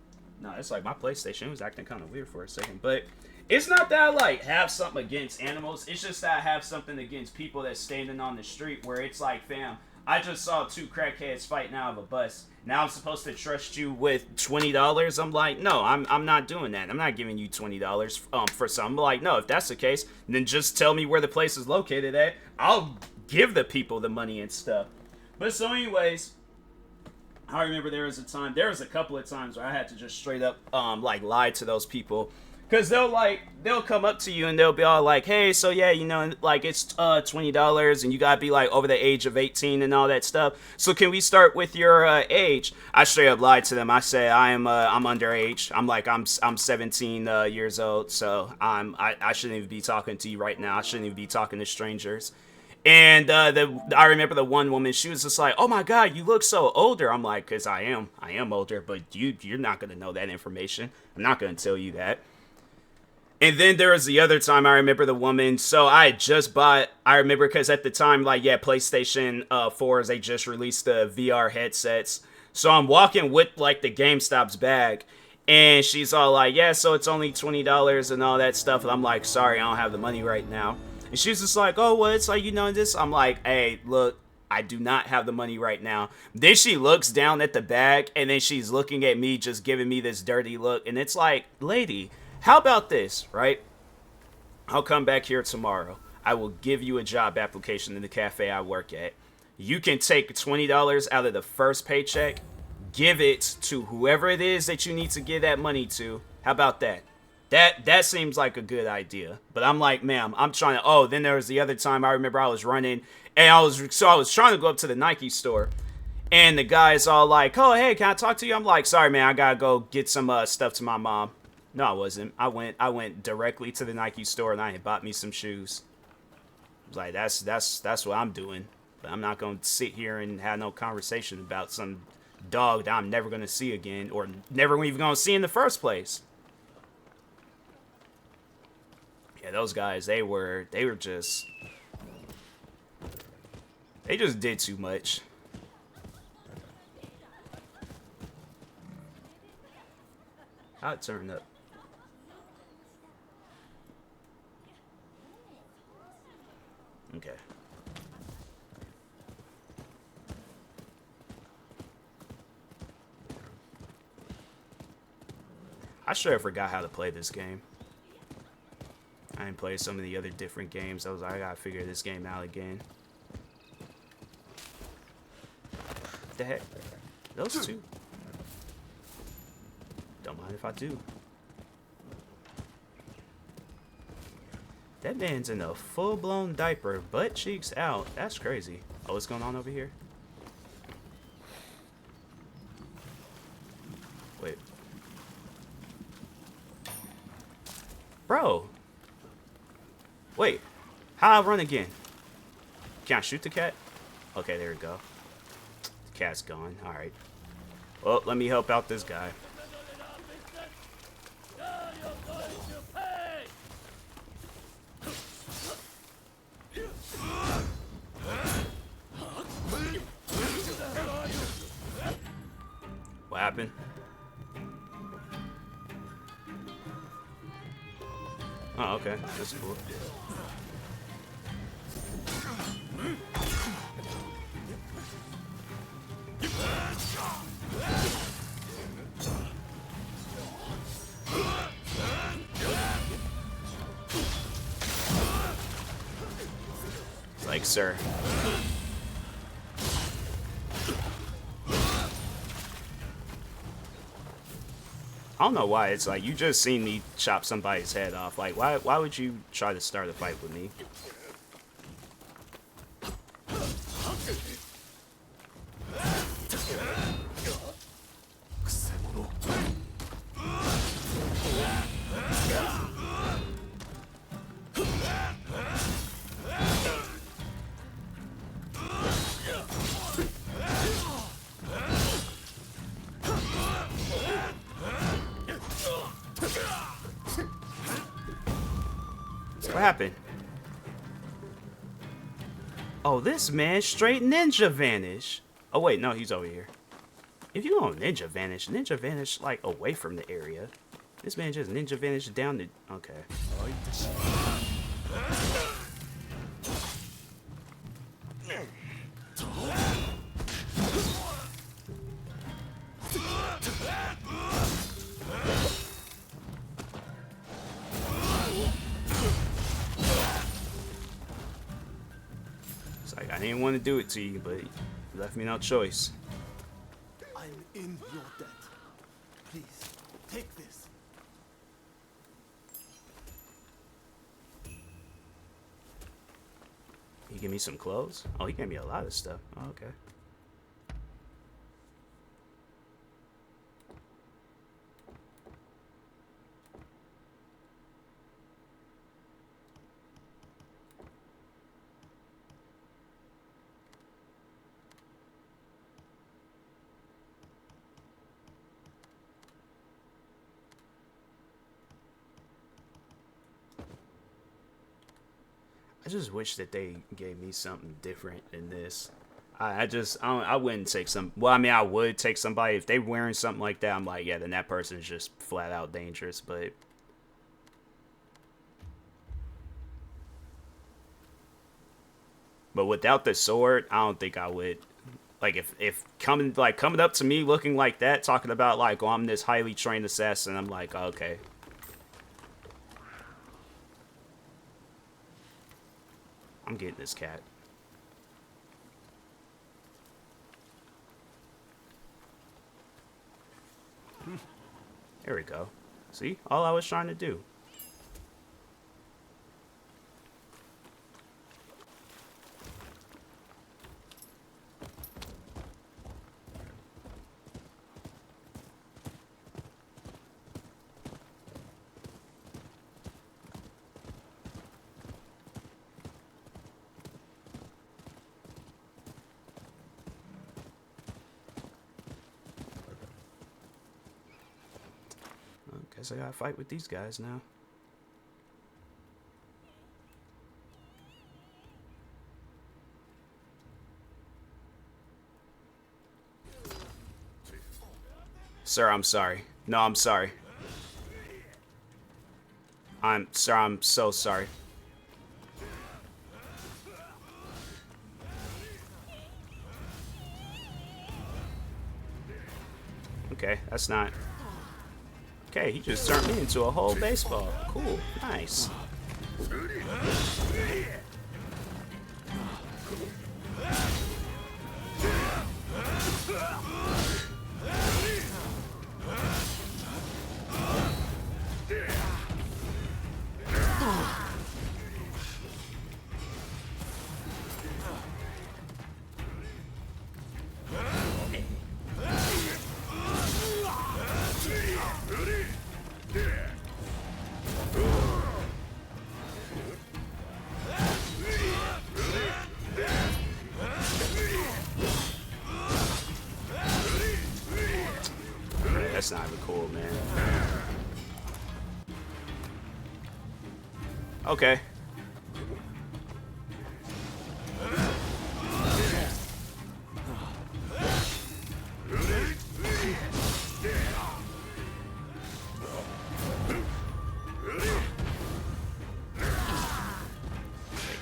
No, it's like my PlayStation was acting kind of weird for a second. But it's not that I, like, have something against animals. It's just that I have something against people that's standing on the street where it's like, fam, I just saw two crackheads fighting out of a bus. Now I'm supposed to trust you with $20? I'm like, no, I'm not doing that. I'm not giving you $20 for something. I'm like, no, if that's the case, then just tell me where the place is located at. I'll give the people the money and stuff. But so anyways, I remember there was a couple of times where I had to just straight up like lie to those people. Cause they'll come up to you and they'll be all like, hey, so yeah, you know, like it's $20 and you gotta be like over the age of 18 and all that stuff. So can we start with your age? I straight up lied to them. I said I'm underage. I'm 17 years old, so I shouldn't even be talking to you right now. I shouldn't even be talking to strangers. And I remember the one woman, she was just like, oh my God, you look so older. I'm like, cause I am older, but you're not gonna know that information. I'm not gonna tell you that. And then there was the other time I remember the woman. So I had just bought, I remember because at the time, like, yeah, PlayStation 4s, they just released the VR headsets. So I'm walking with, like, the GameStop's bag. And she's all like, yeah, so it's only $20 and all that stuff. And I'm like, sorry, I don't have the money right now. And she's just like, oh, well, it's like, you know, this. I'm like, hey, look, I do not have the money right now. Then she looks down at the bag. And then she's looking at me, just giving me this dirty look. And it's like, lady, how about this, right? I'll come back here tomorrow. I will give you a job application in the cafe I work at. You can take $20 out of the first paycheck, give it to whoever it is that you need to give that money to. How about that? That seems like a good idea. But I'm like, ma'am, I'm trying to... Oh, then there was the other time I remember I was running, and I was trying to go up to the Nike store. And the guy's all like, oh, hey, can I talk to you? I'm like, sorry, man, I gotta go get some stuff to my mom. No, I wasn't. I went directly to the Nike store and I had bought me some shoes. I was like, that's what I'm doing. But I'm not gonna sit here and have no conversation about some dog that I'm never gonna see again, or never even gonna see in the first place. Yeah, those guys, they just did too much. How'd it turn up? Okay. I sure forgot how to play this game. I didn't play some of the other different games. I was like, I gotta figure this game out again. What the heck? Those two. Don't mind if I do. That man's in a full-blown diaper, butt cheeks out. That's crazy. Oh, what's going on over here? Wait. Bro. Wait. How I run again? Can I shoot the cat? Okay, there we go. The cat's gone. Alright. Well, let me help out this guy. What happened? Oh, okay. That's cool. It's like, sir. I don't know why. It's like, you just seen me chop somebody's head off. Like, why would you try to start a fight with me? What happened? Oh, this man straight ninja vanished. Oh, wait, no, he's over here. If you go ninja vanish like away from the area. This man just ninja vanished down the. Okay. It's like I didn't want to do it to you, but you left me no choice. I'm in your debt. Please, take this. He give me some clothes? Oh, he gave me a lot of stuff. Oh, okay. I just wish that they gave me something different in this. I wouldn't take some. Well, I mean, I would take somebody if they were wearing something like that. I'm like, yeah, then that person is just flat out dangerous. But without the sword, I don't think I would. Like if coming up to me looking like that, talking about like, oh, I'm this highly trained assassin, I'm like, oh, okay. I'm getting this cat. There we go. See? All I was trying to do. Guess I gotta fight with these guys now. Sir, I'm sorry. No, I'm sorry. I'm so sorry. Okay, that's not... Okay, he just turned me into a whole baseball. Cool, nice. That's not even cool, man. Okay.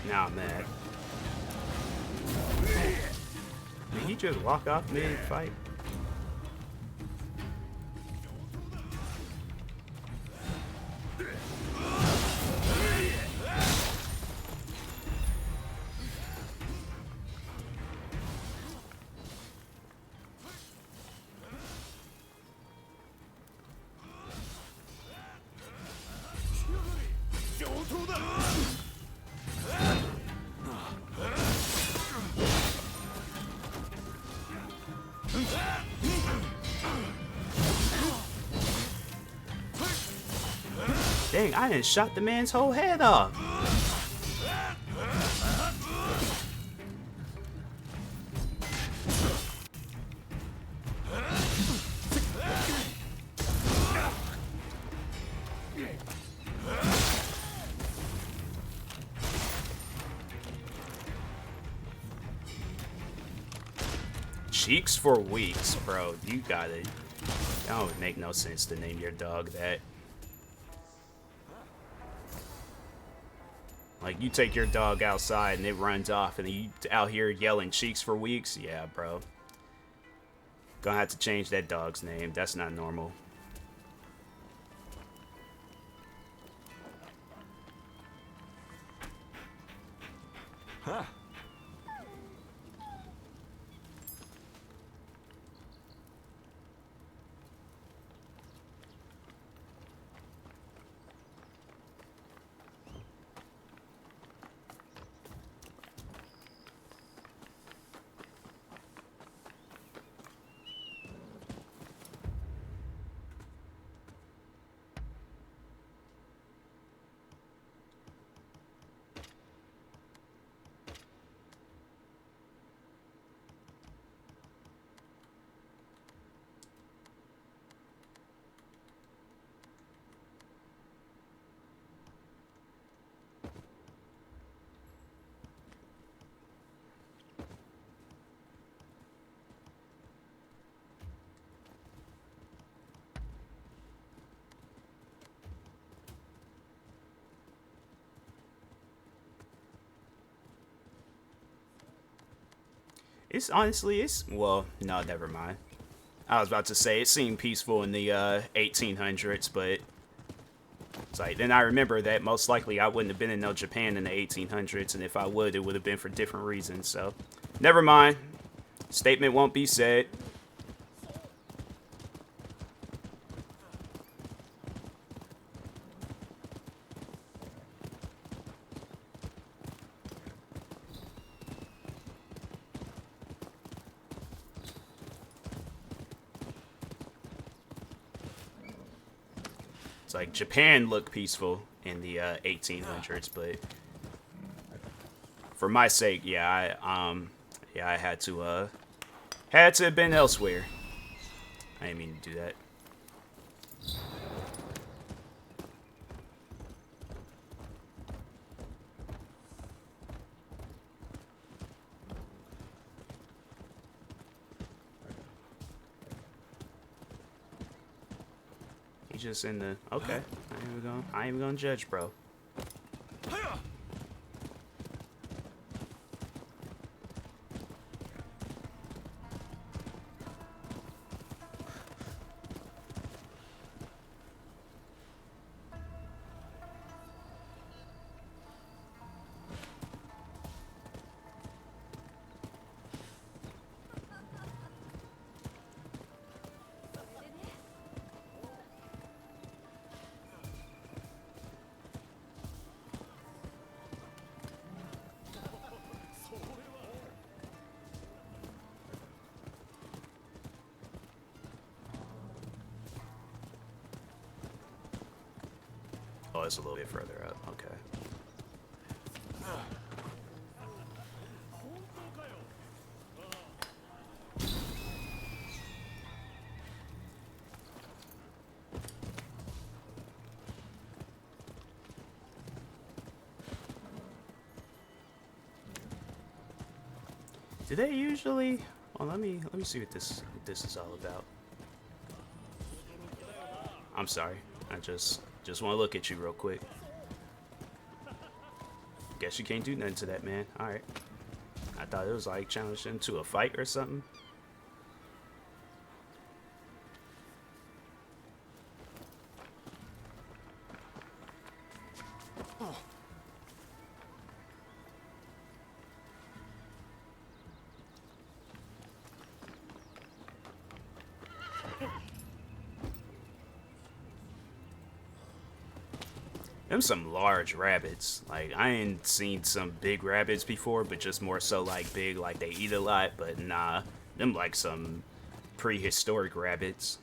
Now I'm mad. Did he just walk off mid-fight? Dang, I done shot the man's whole head off. Cheeks for weeks, bro. You got it. That don't make no sense to name your dog that. Like, you take your dog outside and it runs off and you out here yelling cheeks for weeks? Yeah, bro. Gonna have to change that dog's name. That's not normal. Huh. It's honestly, well, no, never mind. I was about to say it seemed peaceful in the 1800s, but it's like, then I remember that most likely I wouldn't have been in no Japan in the 1800s, and if I would, it would have been for different reasons. So, never mind. Statement won't be said. It's like Japan looked peaceful in the 1800s, but for my sake, yeah, I had to have been elsewhere. I didn't mean to do that. He's just in the okay. I ain't even gonna judge, bro. Oh, it's a little bit further up. Okay. Do they usually? Well, let me see what this is all about. I'm sorry. I just want to look at you real quick. Guess you can't do nothing to that, man. All right. I thought it was like challenging to a fight or something. Them some large rabbits. Like, I ain't seen some big rabbits before, but just more so like big, like they eat a lot. But nah, them like some prehistoric rabbits.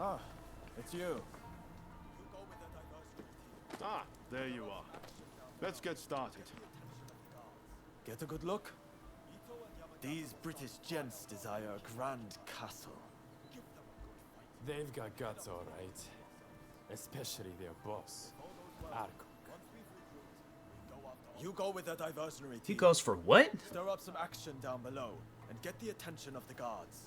Ah, it's you. Ah, there you are. Let's get started. Get a good look. These British gents desire a grand castle. They've got guts, all right. Especially their boss, Arco. You go with the diversionary He team. goes for what? Stir up some action down below and get the attention of the guards.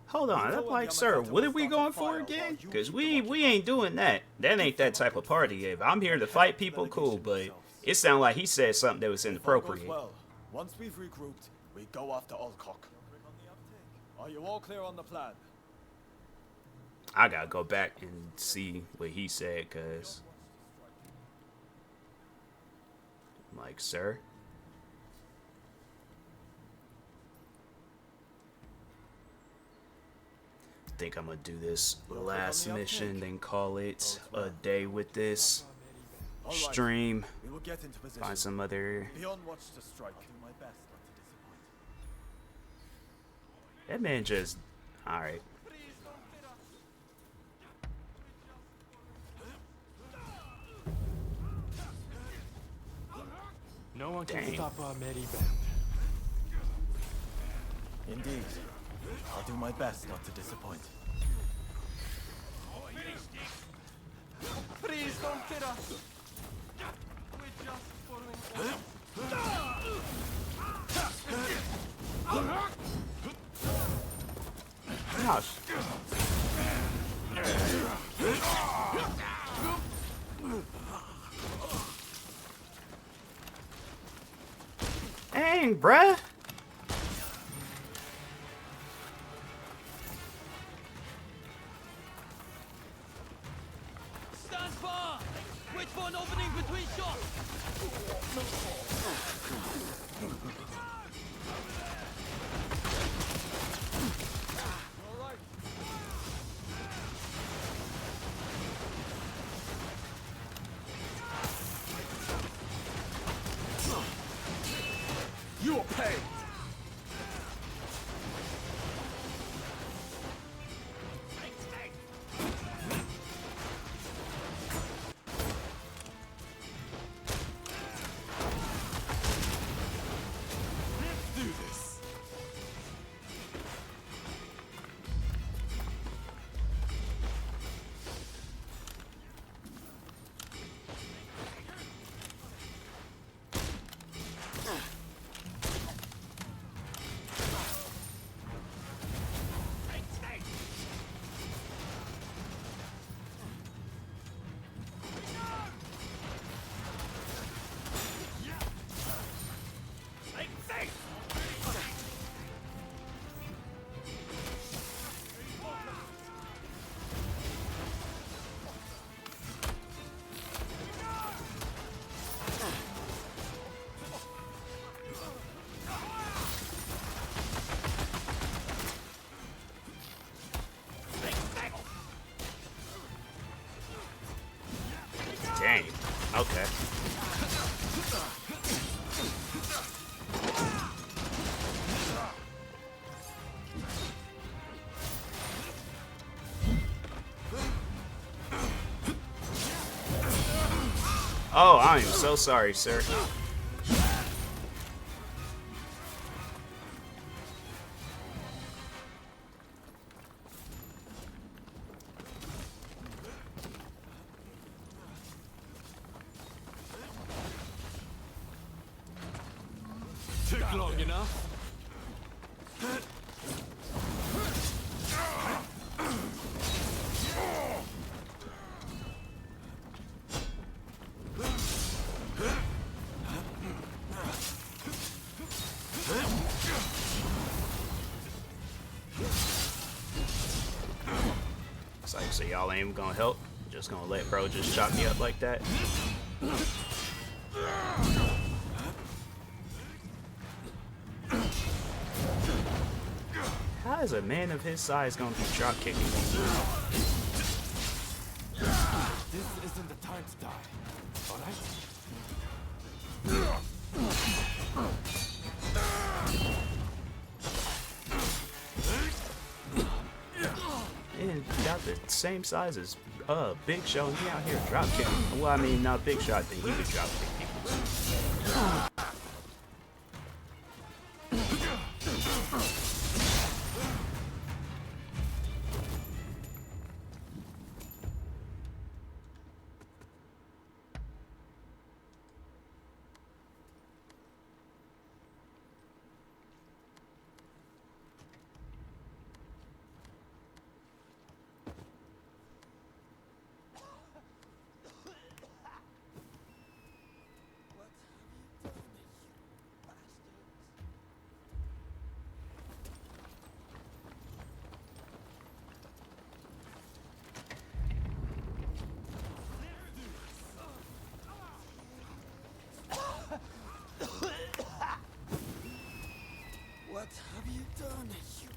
Hold on, I'm like, sir, what are we going for again? Because we ain't doing that. That ain't that type of party. If I'm here to fight people, cool, but it sounded like he said something that was inappropriate. Well, once we've regrouped, we go after Alcock. Are you all clear on the plan? I gotta go back and see what he said, cause like, sir, I think I'm gonna do this last mission, then call it a day with this stream. We will get into position. Find some other. Be on watch to strike. Do my best not to disappoint. That man just. All right. No one can Dang. stop our merry band. Indeed. I'll do my best not to disappoint. Please don't hit us. We're just following Gosh. Dang, bruh. Stand by! Wait for an opening between shots! You will pay. Do this. Dang. Okay. Oh, I am so sorry, sir. Took long enough. It's like, so y'all ain't even gonna help? Just gonna let bro just chop me up like that? How is a man of his size gonna be drop kicking me? This isn't the time to die. All right? And got the same size as Big Show, and he out here drop kicking. Well, I mean, not Big Show. I think he could drop kick people too. What have you done, you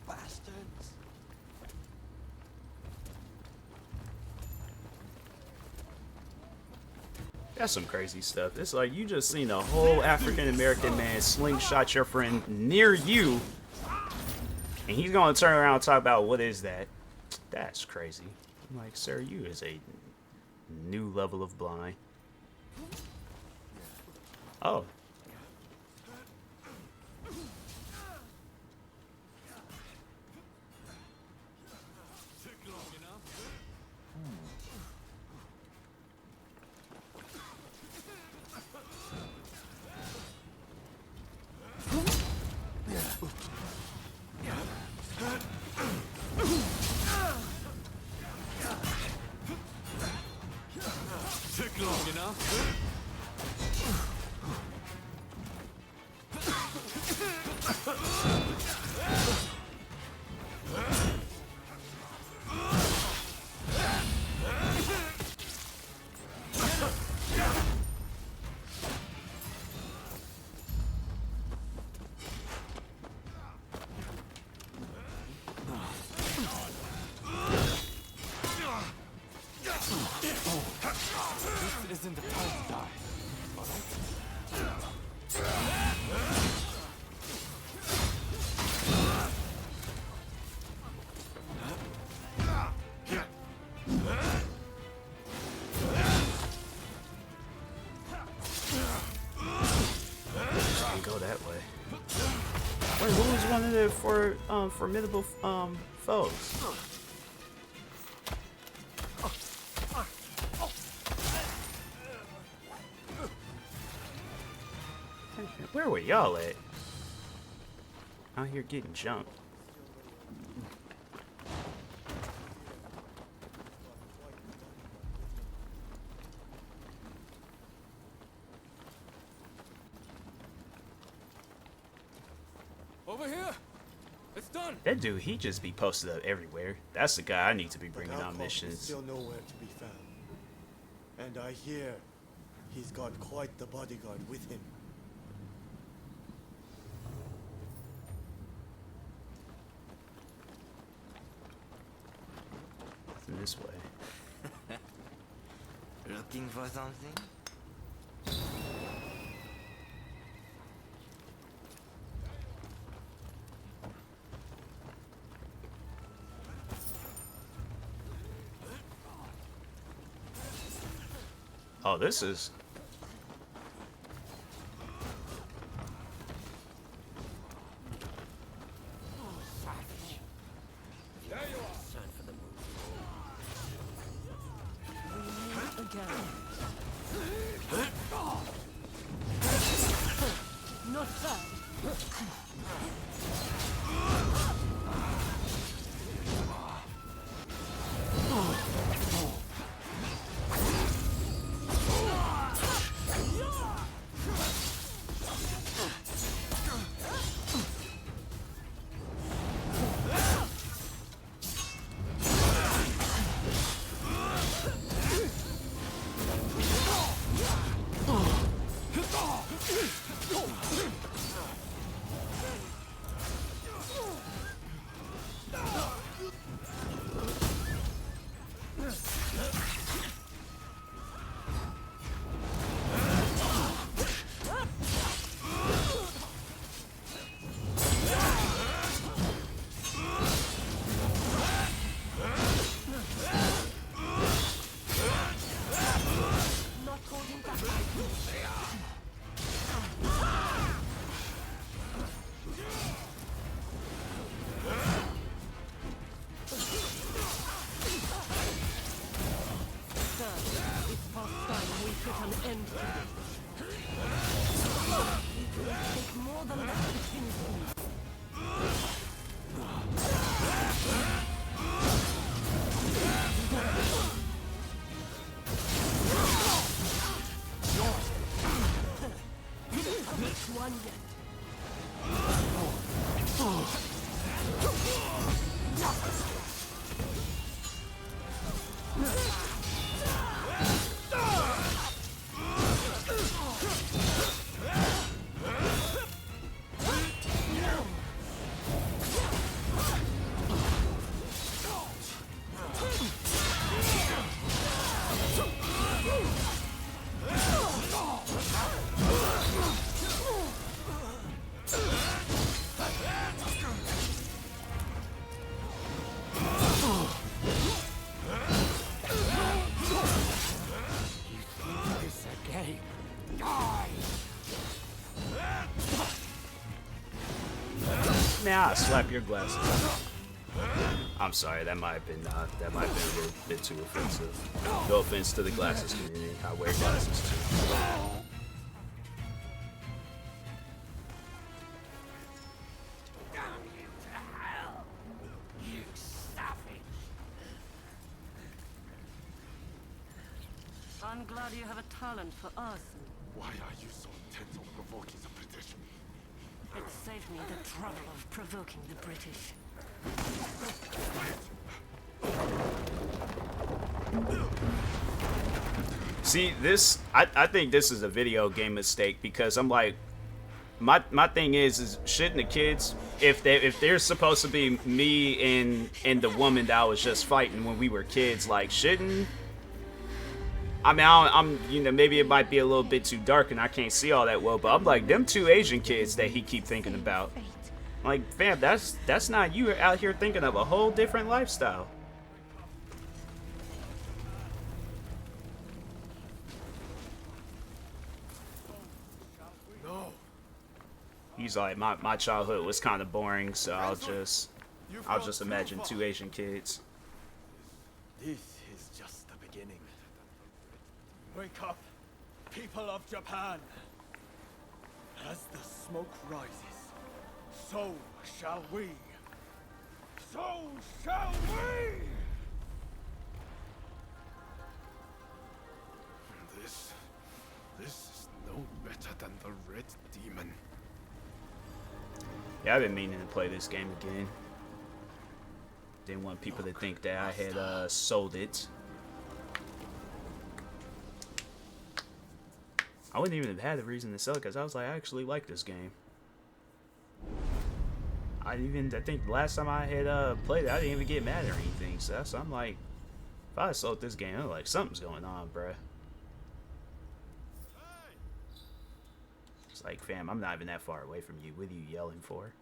bastards? That's some crazy stuff. It's like you just seen a whole African American man slingshot your friend near you, and he's gonna turn around and talk about what is that? That's crazy. I'm like, sir, you is a new level of blind. Oh. This isn't the time to die. Can't go that way. Wait, who was one of the formidable foes? Where were y'all at? Out here getting jumped. Over here. It's done. That dude, he just be posted up everywhere. That's the guy I need to be bringing But on Alcock is missions. still nowhere to be found. And I hear he's got quite the bodyguard with him. It's this way. Looking for something? Oh, this is... Not bad. put an end to this. It will take more than that to finish me. Which one yet? Nah, slap your glasses off. I'm sorry, that might have been a little bit too offensive. No offense to the glasses community. I wear glasses too. I'm glad you have a talent for us. Why are you so intent on provoking the British? It saved me the trouble of provoking the British. See, this, I think this is a video game mistake because I'm like, my thing is shouldn't the kids, if they're supposed to be me and the woman that I was just fighting when we were kids, like, shouldn't, I mean, I'm you know, maybe it might be a little bit too dark and I can't see all that well, but I'm like, them two Asian kids that he keep thinking about, like, fam, that's not you out here thinking of a whole different lifestyle. He's like, my childhood was kind of boring, so I'll just imagine two Asian kids. This is just the beginning. Wake up, people of Japan! As the smoke rises, so shall we! So shall we! This is no better than the Red Demon. Yeah, I've been meaning to play this game again. Didn't want people to think that I had sold it. I wouldn't even have had a reason to sell it because I was like, I actually like this game. I think the last time I had played it, I didn't even get mad or anything. So I'm like, if I sold this game, I'm like, something's going on, bruh. It's like, fam, I'm not even that far away from you. What are you yelling for?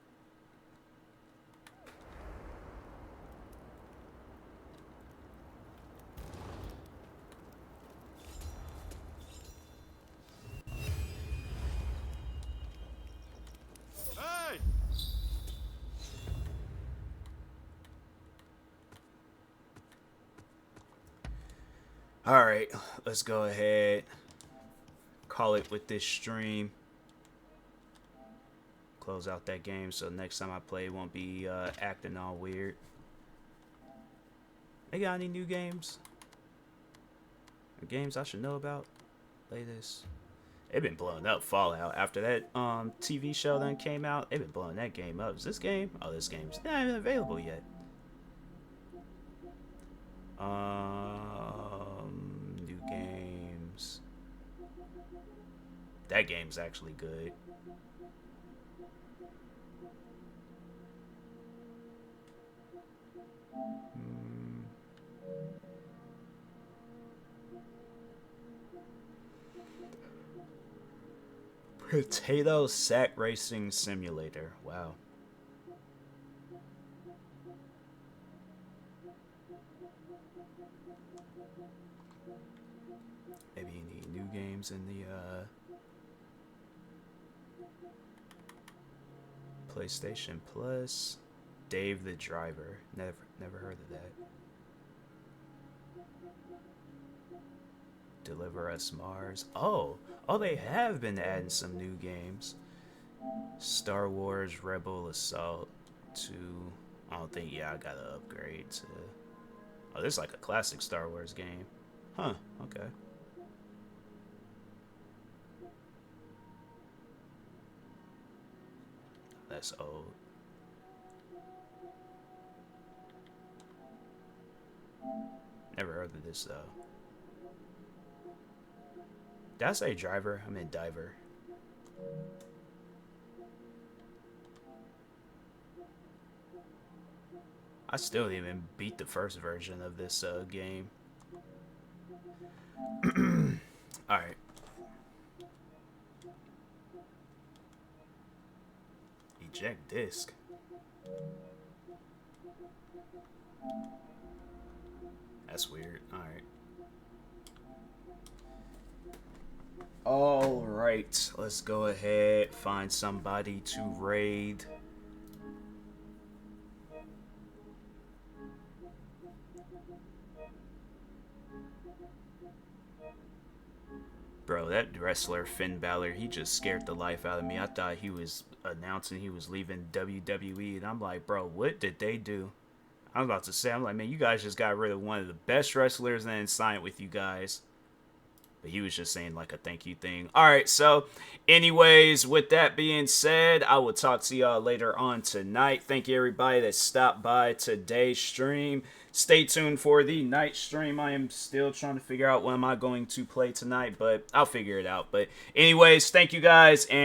Hey! All right, let's go ahead. Call it with this stream. Close out that game so next time I play it won't be acting all weird. They got any new games? Or games I should know about? Play this. They've been blowing up Fallout after that TV show then came out. They've been blowing that game up. Is this game? Oh, this game's not even available yet. New games. That game's actually good. Potato Sack Racing Simulator. Wow. Maybe any new games in the PlayStation Plus. Dave the Driver. Never heard of that. Deliver Us Mars. Oh, they have been adding some new games. Star Wars Rebel Assault 2. I don't think, yeah, I gotta upgrade to... Oh, this is like a classic Star Wars game. Huh, okay. That's old. Never heard of this, though. Did I say driver? I meant diver. I still didn't even beat the first version of this game. Alright. Eject disc. That's weird. Alright. Alright. Let's go ahead. Find somebody to raid. Bro, that wrestler Finn Balor, he just scared the life out of me. I thought he was announcing he was leaving WWE, and I'm like, bro, what did they do? I was about to say, I'm like, man, you guys just got rid of one of the best wrestlers and then signed with you guys. But he was just saying like a thank you thing. Alright, so anyways, with that being said, I will talk to y'all later on tonight. Thank you everybody that stopped by today's stream. Stay tuned for the night stream. I am still trying to figure out what am I going to play tonight, but I'll figure it out. But anyways, thank you guys. And